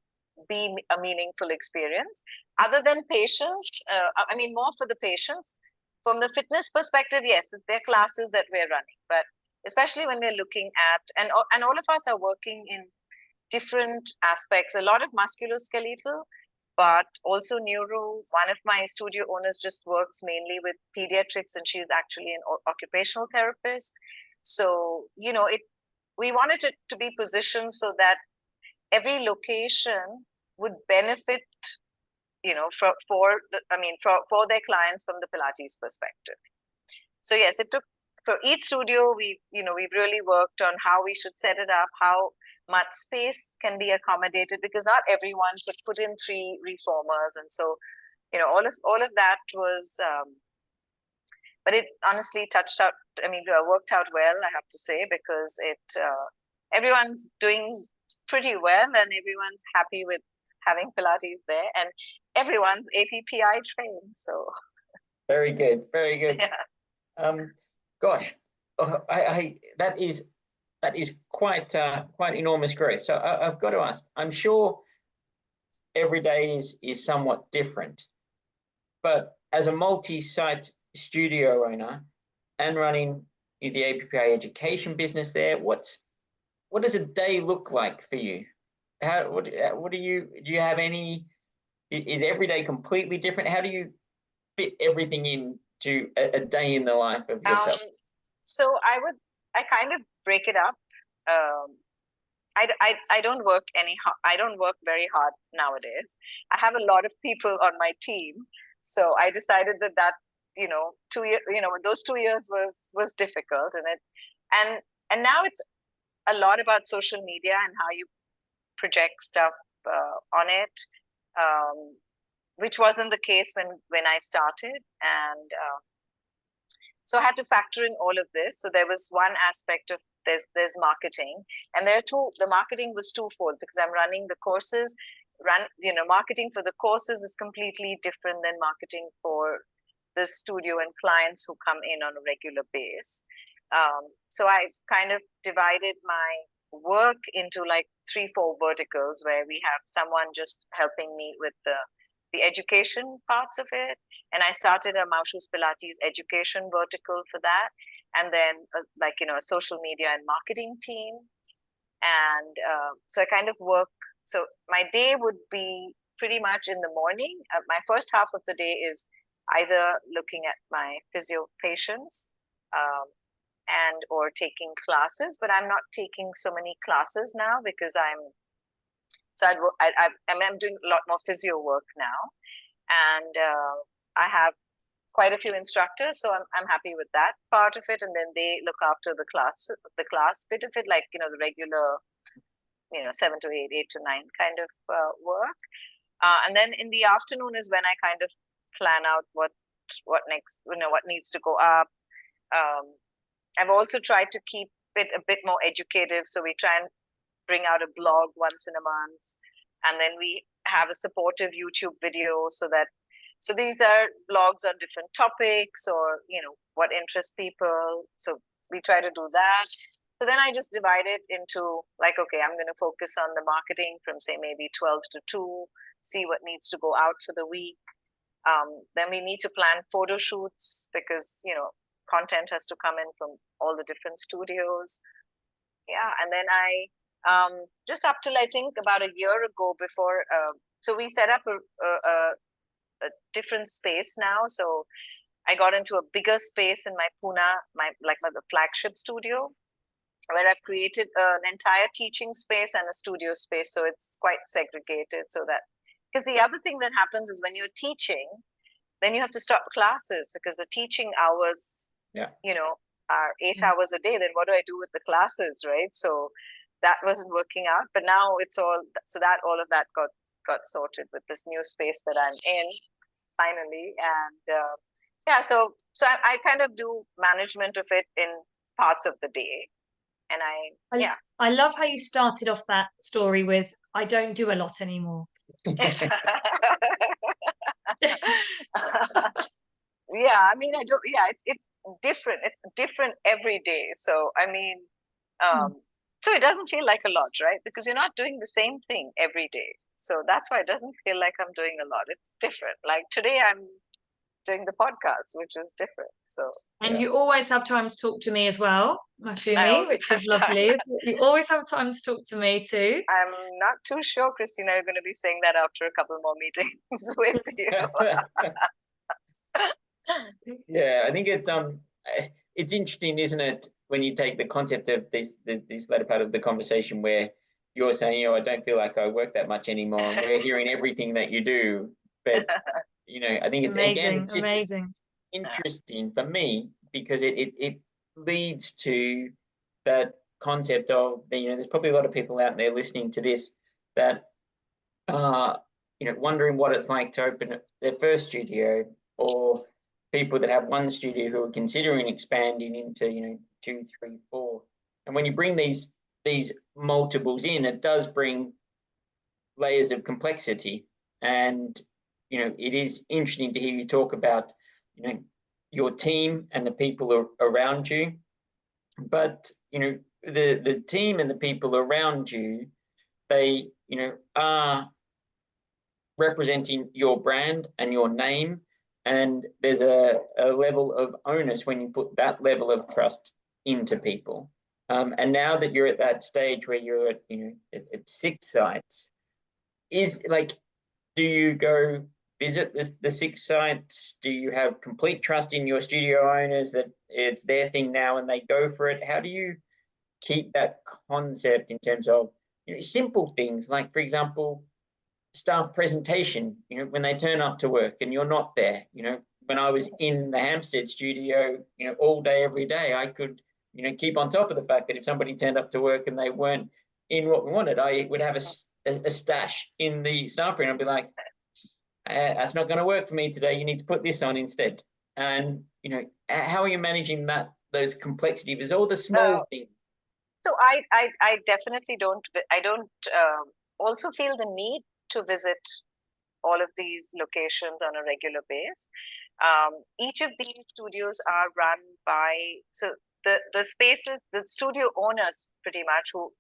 be a meaningful experience. Other than patients, I mean, more for the patients. From the fitness perspective, yes, they're classes that we're running, but especially when we're looking at, and all of us are working in different aspects, a lot of musculoskeletal, but also neuro. One of my studio owners just works mainly with pediatrics, and she's actually an occupational therapist. So, we wanted it to be positioned so that every location would benefit, for their clients from the Pilates perspective. So yes, it took, for each studio, we've really worked on how we should set it up, how much space can be accommodated, because not everyone could put in 3 reformers. And so, all of that was, but it honestly worked out well, I have to say, because everyone's doing pretty well, and everyone's happy with having Pilates there, and everyone's APPI trained. So very good. Yeah. Gosh, that is quite enormous growth. So I've got to ask, I'm sure every day is somewhat different, but as a multi-site studio owner and running the APPI education business there, what does a day look like for you? What do you have any? Is every day completely different? How do you fit everything into a day in the life of yourself? So I kind of break it up. I don't work I don't work very hard nowadays. I have a lot of people on my team, so I decided that 2 years, those 2 years was difficult, and now it's a lot about social media and how you project stuff on it, which wasn't the case when I started, and so I had to factor in all of this. So there was one aspect of there's marketing, and the marketing was twofold, because I'm running the courses. Marketing for the courses is completely different than marketing for the studio and clients who come in on a regular basis. So I kind of divided my work into like 3-4 verticals, where we have someone just helping me with the education parts of it. And I started a Maushu's Pilates education vertical for that. And then a social media and marketing team. And so I kind of work. So my day would be pretty much in the morning. My first half of the day is either looking at my physio patients, and or taking classes, but I'm not taking so many classes now, because I'm doing a lot more physio work now, and I have quite a few instructors, so I'm happy with that part of it, and then they look after the class bit of it, like the regular 7 to 8, 8 to 9 kind of work, and then in the afternoon is when I kind of plan out what next, what needs to go up. I've also tried to keep it a bit more educative. So we try and bring out a blog once in a month, and then we have a supportive YouTube video so these are blogs on different topics or, what interests people. So we try to do that. So then I just divide it into like, okay, I'm going to focus on the marketing from say maybe 12 to 2, see what needs to go out for the week. Then we need to plan photo shoots because, content has to come in from all the different studios. Yeah. And then I, just up till I think about a year ago before, so we set up a different space now. So I got into a bigger space in my Pune, the flagship studio, where I've created an entire teaching space and a studio space. So it's quite segregated so that, because the other thing that happens is when you're teaching, then you have to stop classes because the teaching hours, are 8 hours a day. Then what do I do with the classes, right? So that wasn't working out. But now it's all of that got sorted with this new space that I'm in finally. And so I kind of do management of it in parts of the day. And I love how you started off that story with, I don't do a lot anymore. Yeah, I mean, I don't. Yeah, it's different. It's different every day. So I mean, so it doesn't feel like a lot, right? Because you're not doing the same thing every day. So that's why it doesn't feel like I'm doing a lot. It's different. Like today, I'm doing the podcast, which is different. So and you always have time to talk to me as well, Mashumi, always which is have time. lovely. You always have time to talk to me too. I'm not too sure, Kristina, you're going to be saying that after a couple more meetings with you. Yeah, I think it's interesting, isn't it, when you take the concept of this latter part of the conversation where you're saying, I don't feel like I work that much anymore, and we're hearing everything that you do, but I think it's amazing. Interesting for me because it leads to that concept of there's probably a lot of people out there listening to this that are wondering what it's like to open their first studio, or people that have one studio who are considering expanding into 2, 3, 4. And when you bring these multiples in, it does bring layers of complexity. And it is interesting to hear you talk about your team and the people around you. But the team and the people around you, they are representing your brand and your name, and there's a level of onus when you put that level of trust into people. And now that you're at that stage where you're at 6 sites, do you go visit the 6 sites? Do you have complete trust in your studio owners that it's their thing now and they go for it? How do you keep that concept in terms of simple things like, for example, staff presentation, when they turn up to work and you're not there? When I was in the Hampstead studio, all day, every day, I could, keep on top of the fact that if somebody turned up to work and they weren't in what we wanted, I would have a stash in the staff room. I'd be like, that's not going to work for me today. You need to put this on instead. And, how are you managing those complexities? There's all the small things. So I definitely don't also feel the need to visit all of these locations on a regular basis. Each of these studios are run by, so the spaces, the studio owners pretty much who,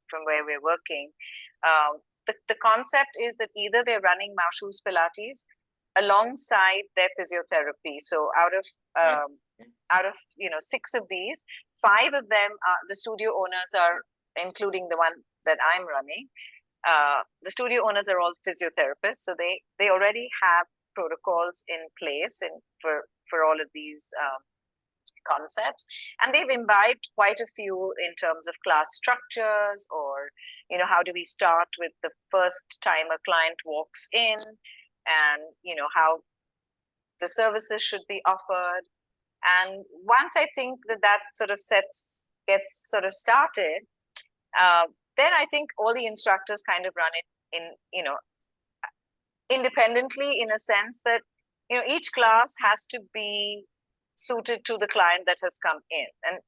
from where we're working, the concept is that either they're running Mashu's Pilates alongside their physiotherapy. So out of 6 of these, 5 of them the studio owners are, including the one that I'm running. The studio owners are all physiotherapists, so they already have protocols in place and for all of these concepts, and they've imbibed quite a few in terms of class structures, or how do we start with the first time a client walks in, and how the services should be offered. And once I think that sort of gets sort of started, then I think all the instructors kind of run it in independently, in a sense that each class has to be suited to the client that has come in. And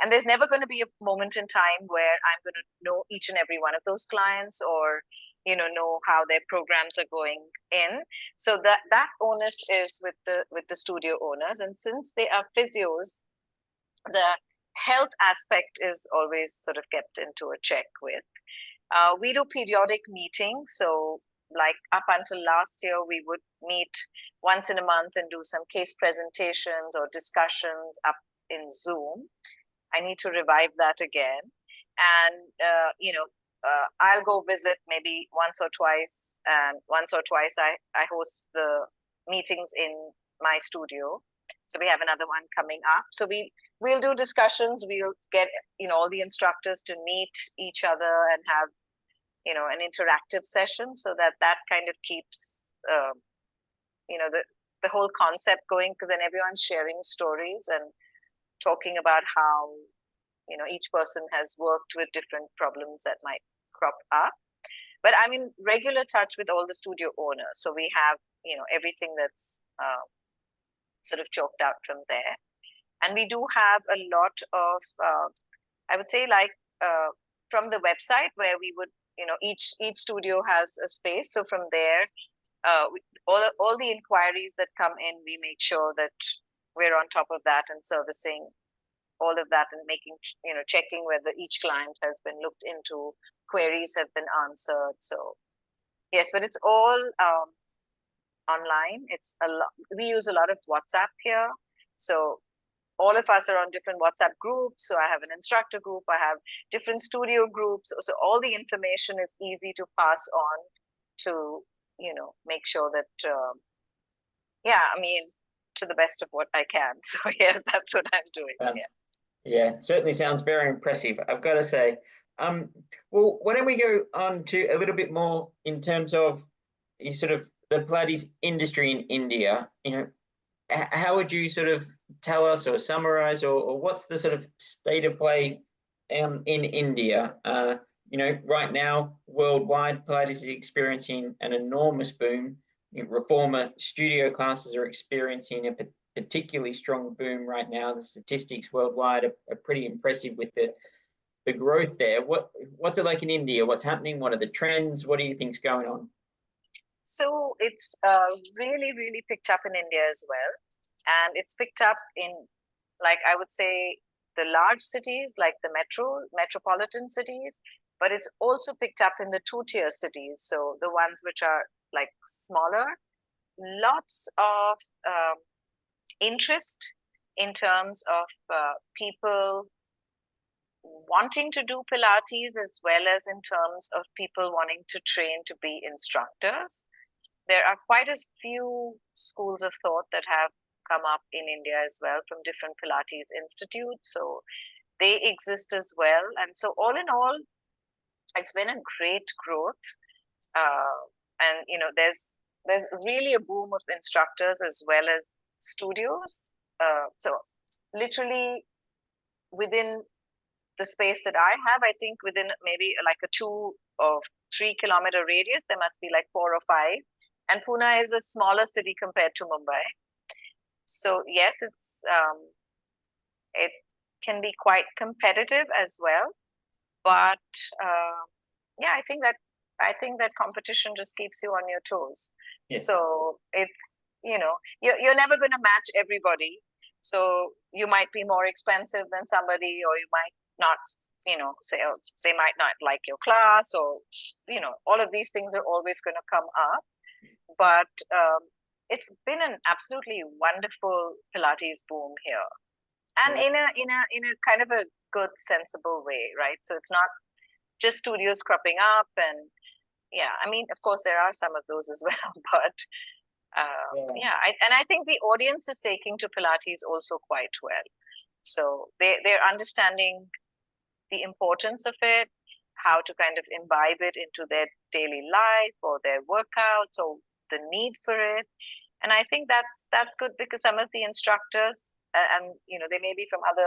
And there's never going to be a moment in time where I'm going to know each and every one of those clients, or know how their programs are going in. So that onus is with the studio owners. And since they are physios, the health aspect is always sort of kept into a check with. We do periodic meetings. So like up until last year, we would meet once in a month and do some case presentations or discussions up in Zoom. I need to revive that again. And, I'll go visit maybe once or twice. And once or twice I host the meetings in my studio. So we have another one coming up. So we'll do discussions. We'll get, all the instructors to meet each other and have, an interactive session, so that kind of keeps, the whole concept going, because then everyone's sharing stories and talking about how, each person has worked with different problems that might crop up. But I'm in regular touch with all the studio owners. So we have, everything that's sort of chalked out from there. And we do have a lot of, I would say, like from the website, where we would, each studio has a space. So from there, all the inquiries that come in, we make sure that we're on top of that and servicing all of that, and making, checking whether each client has been looked into, queries have been answered. So yes, but it's all online. It's a lot. We use a lot of WhatsApp here. So all of us are on different WhatsApp groups. So I have an instructor group, I have different studio groups. So all the information is easy to pass on to, make sure that, to the best of what I can. So yes, that's what I'm doing. Yeah, certainly sounds very impressive, I've got to say. Well, why don't we go on to a little bit more in terms of sort of the Pilates industry in India? How would you sort of tell us or summarize, or what's the sort of state of play in India? Right now, worldwide, Pilates is experiencing an enormous boom. Reformer studio classes are experiencing a particularly strong boom right now. The statistics worldwide are pretty impressive with the growth there. What's it like in India? What's happening? What are the trends? What do you think's going on? So it's really, really picked up in India as well. And it's picked up in, like, I would say, the large cities, like the metropolitan cities, but it's also picked up in the two-tier cities. So the ones which are like smaller, lots of interest in terms of people wanting to do Pilates, as well as in terms of people wanting to train to be instructors. There are quite a few schools of thought that have come up in India as well, from different Pilates institutes. So they exist as well. And so all in all, it's been a great growth. And, there's really a boom of instructors as well as studios. So literally within the space that I have, I think within maybe like a 2 or 3 kilometer radius, there must be like 4 or 5. And Pune is a smaller city compared to Mumbai. So yes, it can be quite competitive as well. But I think that competition just keeps you on your toes. Yes. So it's, you're never going to match everybody. So you might be more expensive than somebody, or you might not, say, they might not like your class, or, all of these things are always going to come up. But it's been an absolutely wonderful Pilates boom here, and in a kind of a good, sensible way, right? So it's not just studios cropping up, and of course there are some of those as well, but I think the audience is taking to Pilates also quite well. So they're understanding the importance of it, how to kind of imbibe it into their daily life or their workouts, or the need for it. And I think that's good, because some of the instructors, and they may be from other,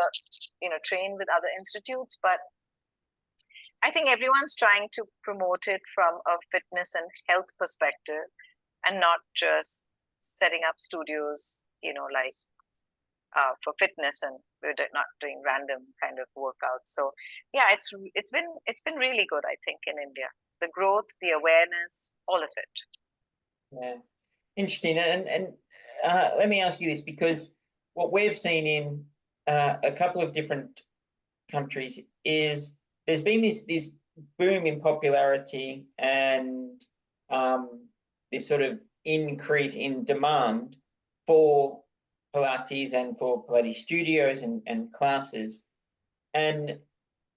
trained with other institutes, but I think everyone's trying to promote it from a fitness and health perspective, and not just setting up studios, like for fitness, and we're not doing random kind of workouts. So yeah, it's been really good, I think, in India. The growth, the awareness, all of it. Yeah, interesting. And let me ask you this, because what we've seen in a couple of different countries is there's been this boom in popularity and this sort of increase in demand for Pilates and for Pilates studios and classes. And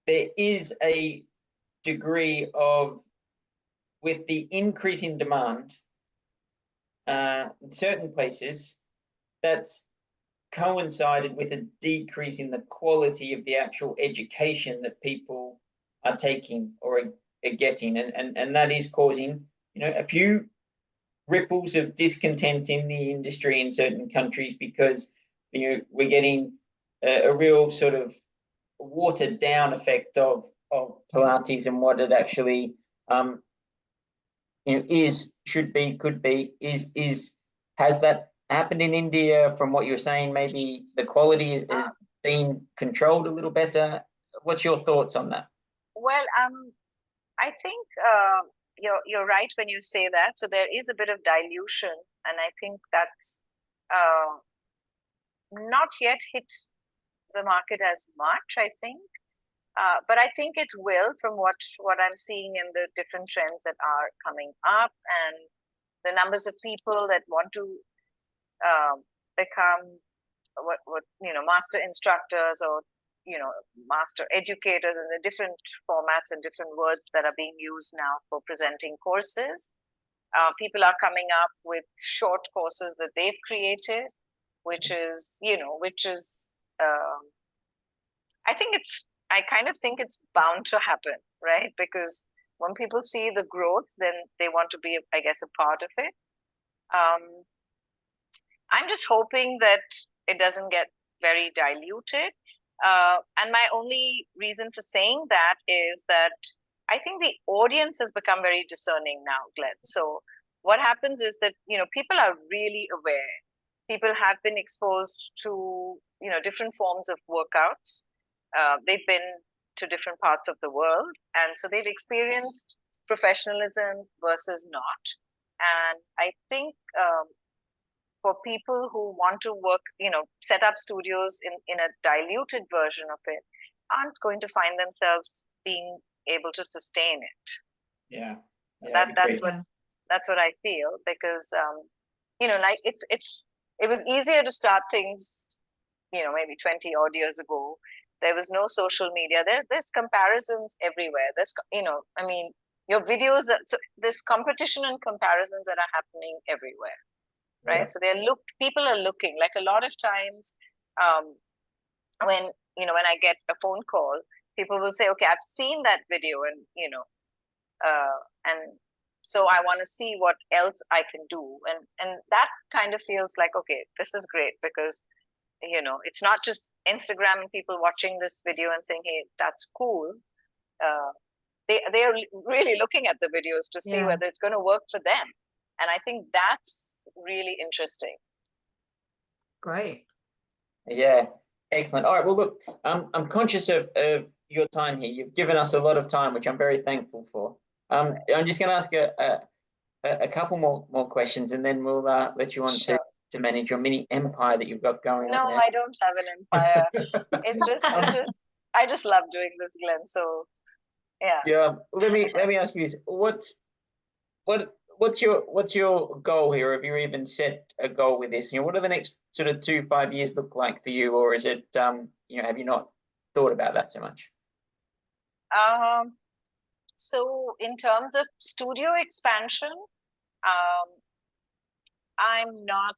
there is a degree of, with the increase in demand in certain places, that's coincided with a decrease in the quality of the actual education that people are taking or are getting, and that is causing, you know, a few ripples of discontent in the industry in certain countries, because, you know, we're getting a real sort of watered down effect of Pilates and what it actually you know, is, should be, could be. Has that happened in India? From what you're saying, maybe the quality is being controlled a little better. What's your thoughts on that? Well, I think you're right when you say that. So there is a bit of dilution, and I think that's not yet hit the market as much, I think. But I think it will, from what I'm seeing in the different trends that are coming up, and the numbers of people that want to become what master instructors, or master educators, and the different formats and different words that are being used now for presenting courses. People are coming up with short courses that they've created, which is I kind of think it's bound to happen, right? Because when people see the growth, then they want to be, I guess, a part of it. I'm just hoping that it doesn't get very diluted. And my only reason for saying that is that I think the audience has become very discerning now, Glenn. So what happens is that, people are really aware. People have been exposed to, different forms of workouts. They've been to different parts of the world, and so they've experienced professionalism versus not. And I think for people who want to work, set up studios in a diluted version of it, aren't going to find themselves being able to sustain it. Yeah, that's what I feel, because like it was easier to start things, maybe 20 odd years ago. There was no social media. There's comparisons everywhere. There's, your videos. So there's competition and comparisons that are happening everywhere, right? Yeah. So people are looking. Like a lot of times, when I get a phone call, people will say, "Okay, I've seen that video, and and so I want to see what else I can do." And that kind of feels like, okay, this is great, because it's not just Instagram and people watching this video and saying, "Hey, that's cool." They are really looking at the videos to see whether it's going to work for them, and I think that's really interesting. Great. Yeah, excellent. All right. Well, look, I'm conscious of your time here. You've given us a lot of time, which I'm very thankful for. I'm just going to ask a couple more questions, and then we'll let you on to manage your mini empire that you've got going on there. No, I don't have an empire. it's just I just love doing this, Glenn. So yeah. Yeah. Let me ask you this. What's your goal here? Have you even set a goal with this? What do the next sort of 2-5 years look like for you, or is it have you not thought about that so much? So in terms of studio expansion, I'm not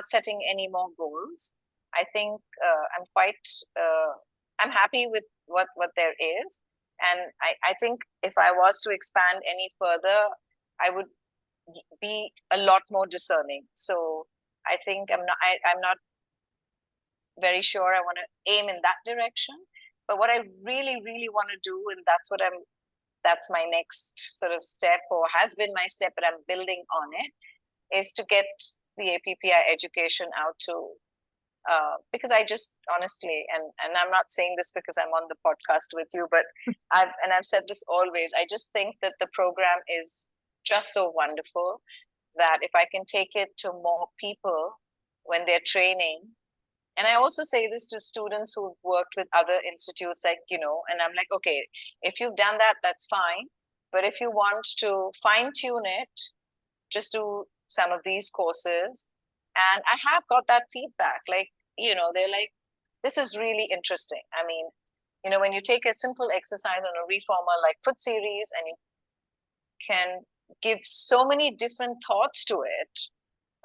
setting any more goals. I think I'm happy with what there is, and I think if I was to expand any further, I would be a lot more discerning. So I think I'm not very sure I want to aim in that direction. But what I really, really want to do, and that's my next sort of step, or has been my step, but I'm building on it, is to get the APPI education out to because I just honestly, and I'm not saying this because I'm on the podcast with you, but I've said this always, I just think that the program is just so wonderful that if I can take it to more people when they're training, and I also say this to students who've worked with other institutes, like, and I'm like, okay, if you've done that, that's fine. But if you want to fine tune it, just do some of these courses. And I have got that feedback. Like, they're like, this is really interesting. I mean, when you take a simple exercise on a reformer like foot series and you can give so many different thoughts to it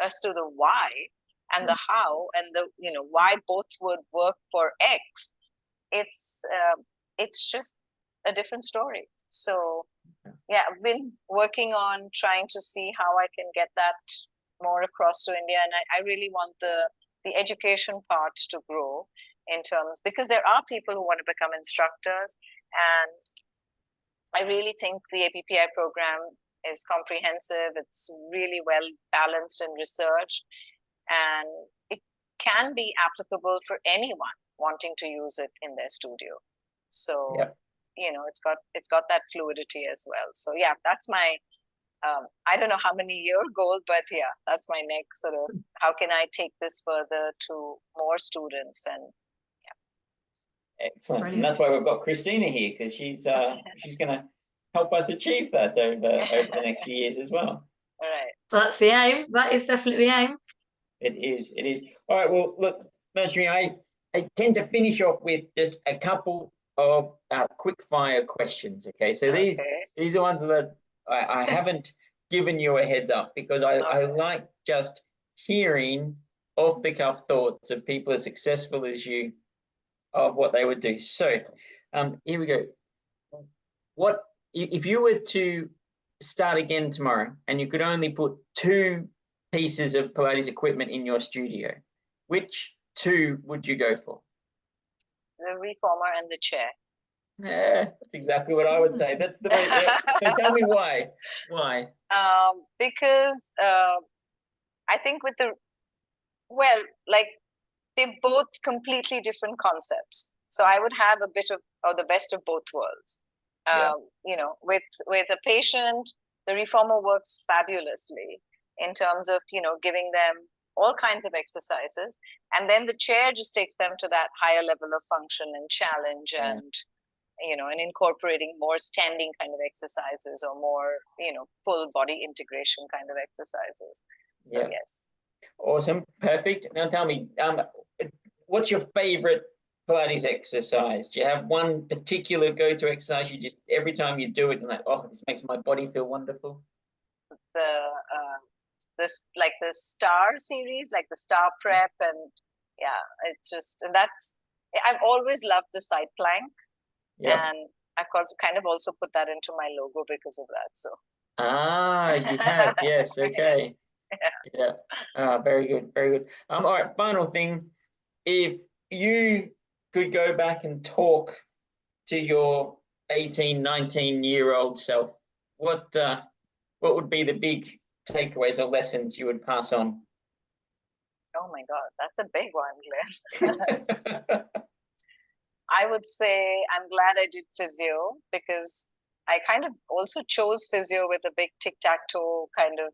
as to the why and the how and the why both would work for X, it's just a different story. So yeah, I've been working on trying to see how I can get that more across to India, and I really want the education part to grow in terms, because there are people who want to become instructors, and I really think the APPI program is comprehensive. It's really well balanced and researched, and it can be applicable for anyone wanting to use it in their studio. So it's got that fluidity as well. So yeah, that's my I don't know how many year goal, but yeah, that's my next sort of, how can I take this further to more students? And excellent. Brilliant. And that's why we've got Kristina here, because she's going to help us achieve that over the next few years as well. All right. That's the aim. That is definitely the aim. It is. It is. All right. Well, look, Manjari, I tend to finish off with just a couple of quick fire questions. Okay. So these are ones that I haven't given you a heads up, because I like just hearing off the cuff thoughts of people as successful as you of what they would do. So here we go. What if you were to start again tomorrow and you could only put 2 pieces of Pilates equipment in your studio, which 2 would you go for? The reformer and the chair. Yeah, that's exactly what I would say. That's the way. So tell me why. Why? Because I think with they're both completely different concepts. So I would have a bit of, or the best of both worlds. With a patient, the reformer works fabulously in terms of, giving them all kinds of exercises. And then the chair just takes them to that higher level of function and challenge and, and incorporating more standing kind of exercises or more, full body integration kind of exercises. So yes. Awesome. Perfect. Now tell me, what's your favorite Pilates exercise? Do you have one particular go-to exercise you just, every time you do it, you're like, oh, this makes my body feel wonderful? The STAR series, like the STAR prep, and it's just, and that's, I've always loved the side plank, and I've kind of also put that into my logo because of that. So you have, yes, okay. Very good, very good. All right, final thing, if you could go back and talk to your 18, 19-year-old self, what would be the big takeaways or lessons you would pass on? Oh my God, that's a big one, Glenn. I would say I'm glad I did physio, because I kind of also chose physio with a big tic-tac-toe kind of,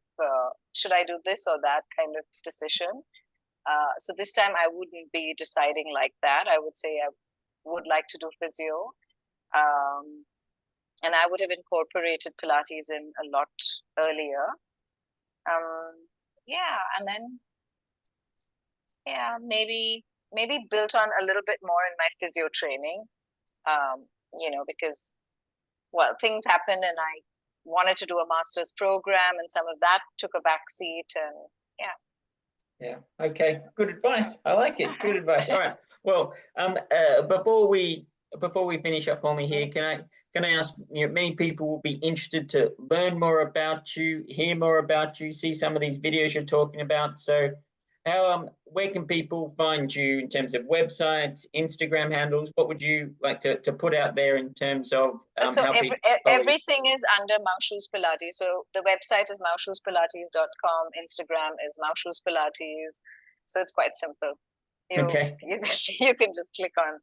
should I do this or that kind of decision. So this time I wouldn't be deciding like that. I would say I would like to do physio. And I would have incorporated Pilates in a lot earlier. And then, maybe built on a little bit more in my physio training, because, things happened and I wanted to do a master's program, and some of that took a back seat, and okay, good advice. I like it. Good advice. All right. Well, before we finish up, Holly, here, can I ask, many people will be interested to learn more about you, hear more about you, see some of these videos you're talking about. So where can people find you in terms of websites, Instagram handles? What would you like to put out there in terms of everything is under Maushu's Pilates. So the website is maushoospilates.com. Instagram is Maushu's Pilates. So it's quite simple. Okay. You can just click on,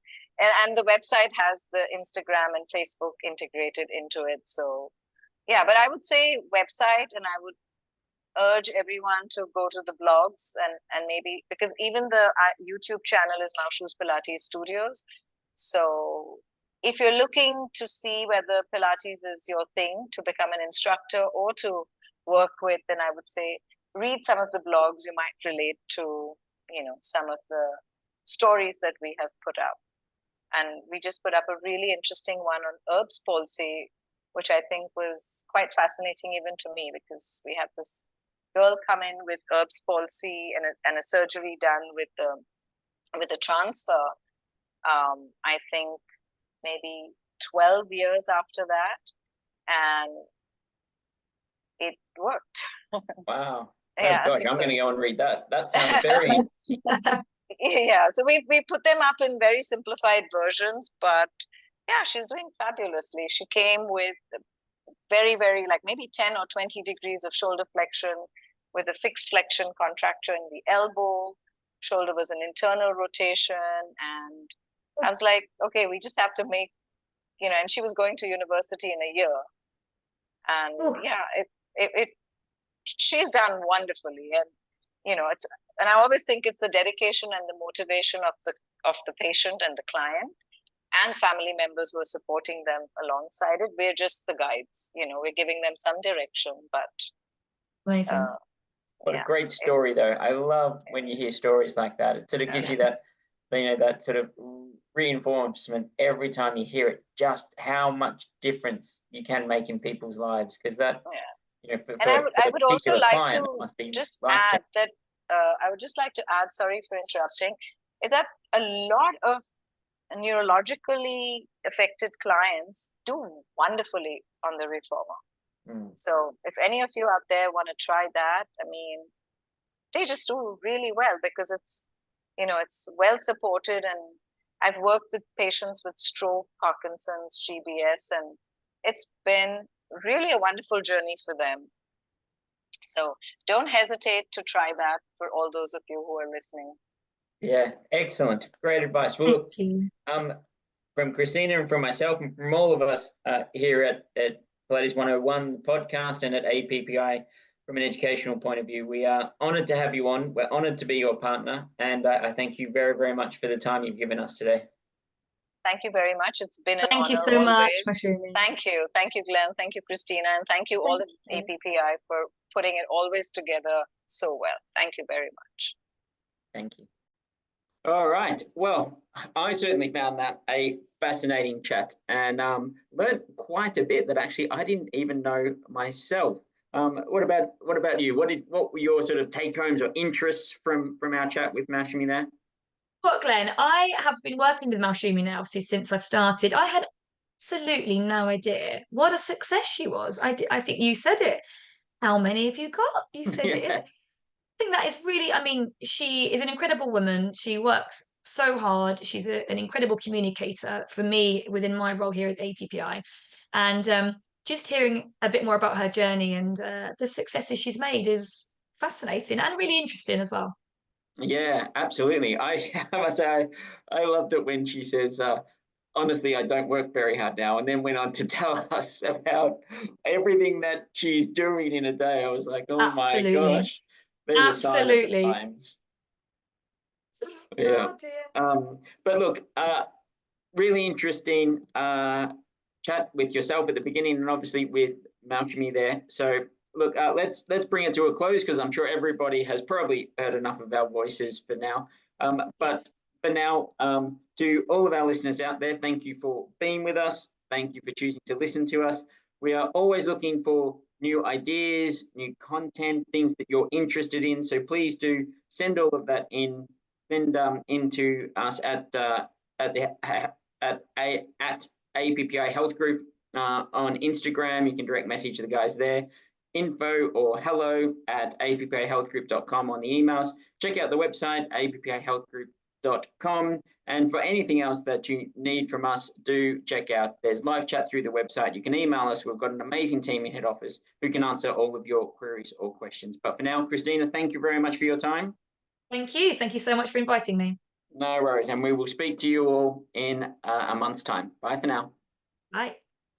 and the website has the Instagram and Facebook integrated into it. So yeah, but I would say website, and I would urge everyone to go to the blogs and maybe, because even the YouTube channel is Maushu's Pilates Studios. So if you're looking to see whether Pilates is your thing to become an instructor or to work with, then I would say read some of the blogs. You might relate to, some of the stories that we have put out. And we just put up a really interesting one on Erb's palsy, which I think was quite fascinating even to me, because we had this girl come in with Erb's palsy and a surgery done with a transfer. I think maybe 12 years after that, and it worked. Wow. Yeah, Oh gosh, I'm going to go and read that. That sounds very yeah, so we put them up in very simplified versions, but yeah, she's doing fabulously. She came with very, very, like maybe 10 or 20 degrees of shoulder flexion with a fixed flexion contracture in the elbow. Shoulder was an internal rotation, and I was like, okay, we just have to make, and she was going to university in a year, and yeah, she's done wonderfully, and and I always think it's the dedication and the motivation of the patient and the client and family members who are supporting them alongside it. We're just the guides, we're giving them some direction, but Amazing. what a great story though. I love when you hear stories like that. It sort of gives you that, that sort of reinforcement every time you hear it, just how much difference you can make in people's lives. Because that, for I would also like client, to just add that, I would just like to add, sorry for interrupting, is that a lot of neurologically affected clients do wonderfully on the reformer. So if any of you out there want to try that, I mean, they just do really well, because it's, it's well supported. And I've worked with patients with stroke, Parkinson's, GBS, and it's been really a wonderful journey for them. So don't hesitate to try that for all those of you who are listening. Yeah, excellent. Great advice. Well, look, from Kristina and from myself and from all of us here at Pilates 101 podcast and at APPI, from an educational point of view, we are honoured to have you on. We're honoured to be your partner, and I thank you very, very much for the time you've given us today. Thank you very much. It's been an honor. Thank you so much, Mashumi. Thank you. Thank you, Glenn. Thank you, Kristina. And thank you all at APPI for putting it always together so well. Thank you very much. Thank you. All right. Well, I certainly found that a fascinating chat, and learned quite a bit that actually I didn't even know myself. What about you? What were your sort of take homes or interests from our chat with Mashumi there? Well, Glenn, I have been working with Mashumi now since I've started. I had absolutely no idea what a success she was. I think you said it. How many have you got? You said it. I think that is really, I mean, she is an incredible woman. She works so hard. She's an incredible communicator for me within my role here at APPI. And just hearing a bit more about her journey and the successes she's made is fascinating and really interesting as well. Yeah, absolutely. I must say, I loved it when she says, honestly, I don't work very hard now. And then went on to tell us about everything that she's doing in a day. I was like, oh my gosh, there's a sign of the times. Yeah. But look, really interesting chat with yourself at the beginning, and obviously with Mashumi there. So look, let's bring it to a close, because I'm sure everybody has probably heard enough of our voices for now. But for now, to all of our listeners out there, thank you for being with us. Thank you for choosing to listen to us. We are always looking for new ideas, new content, things that you're interested in. So please do send all of that in. Send into us at APPI Health Group on Instagram. You can direct message the guys there. Info or hello@appihealthgroup.com on the emails. Check out the website, appihealthgroup.com. And for anything else that you need from us, do check out. There's live chat through the website. You can email us. We've got an amazing team in head office who can answer all of your queries or questions. But for now, Kristina, thank you very much for your time. Thank you. Thank you so much for inviting me. No worries. And we will speak to you all in a month's time. Bye for now. Bye.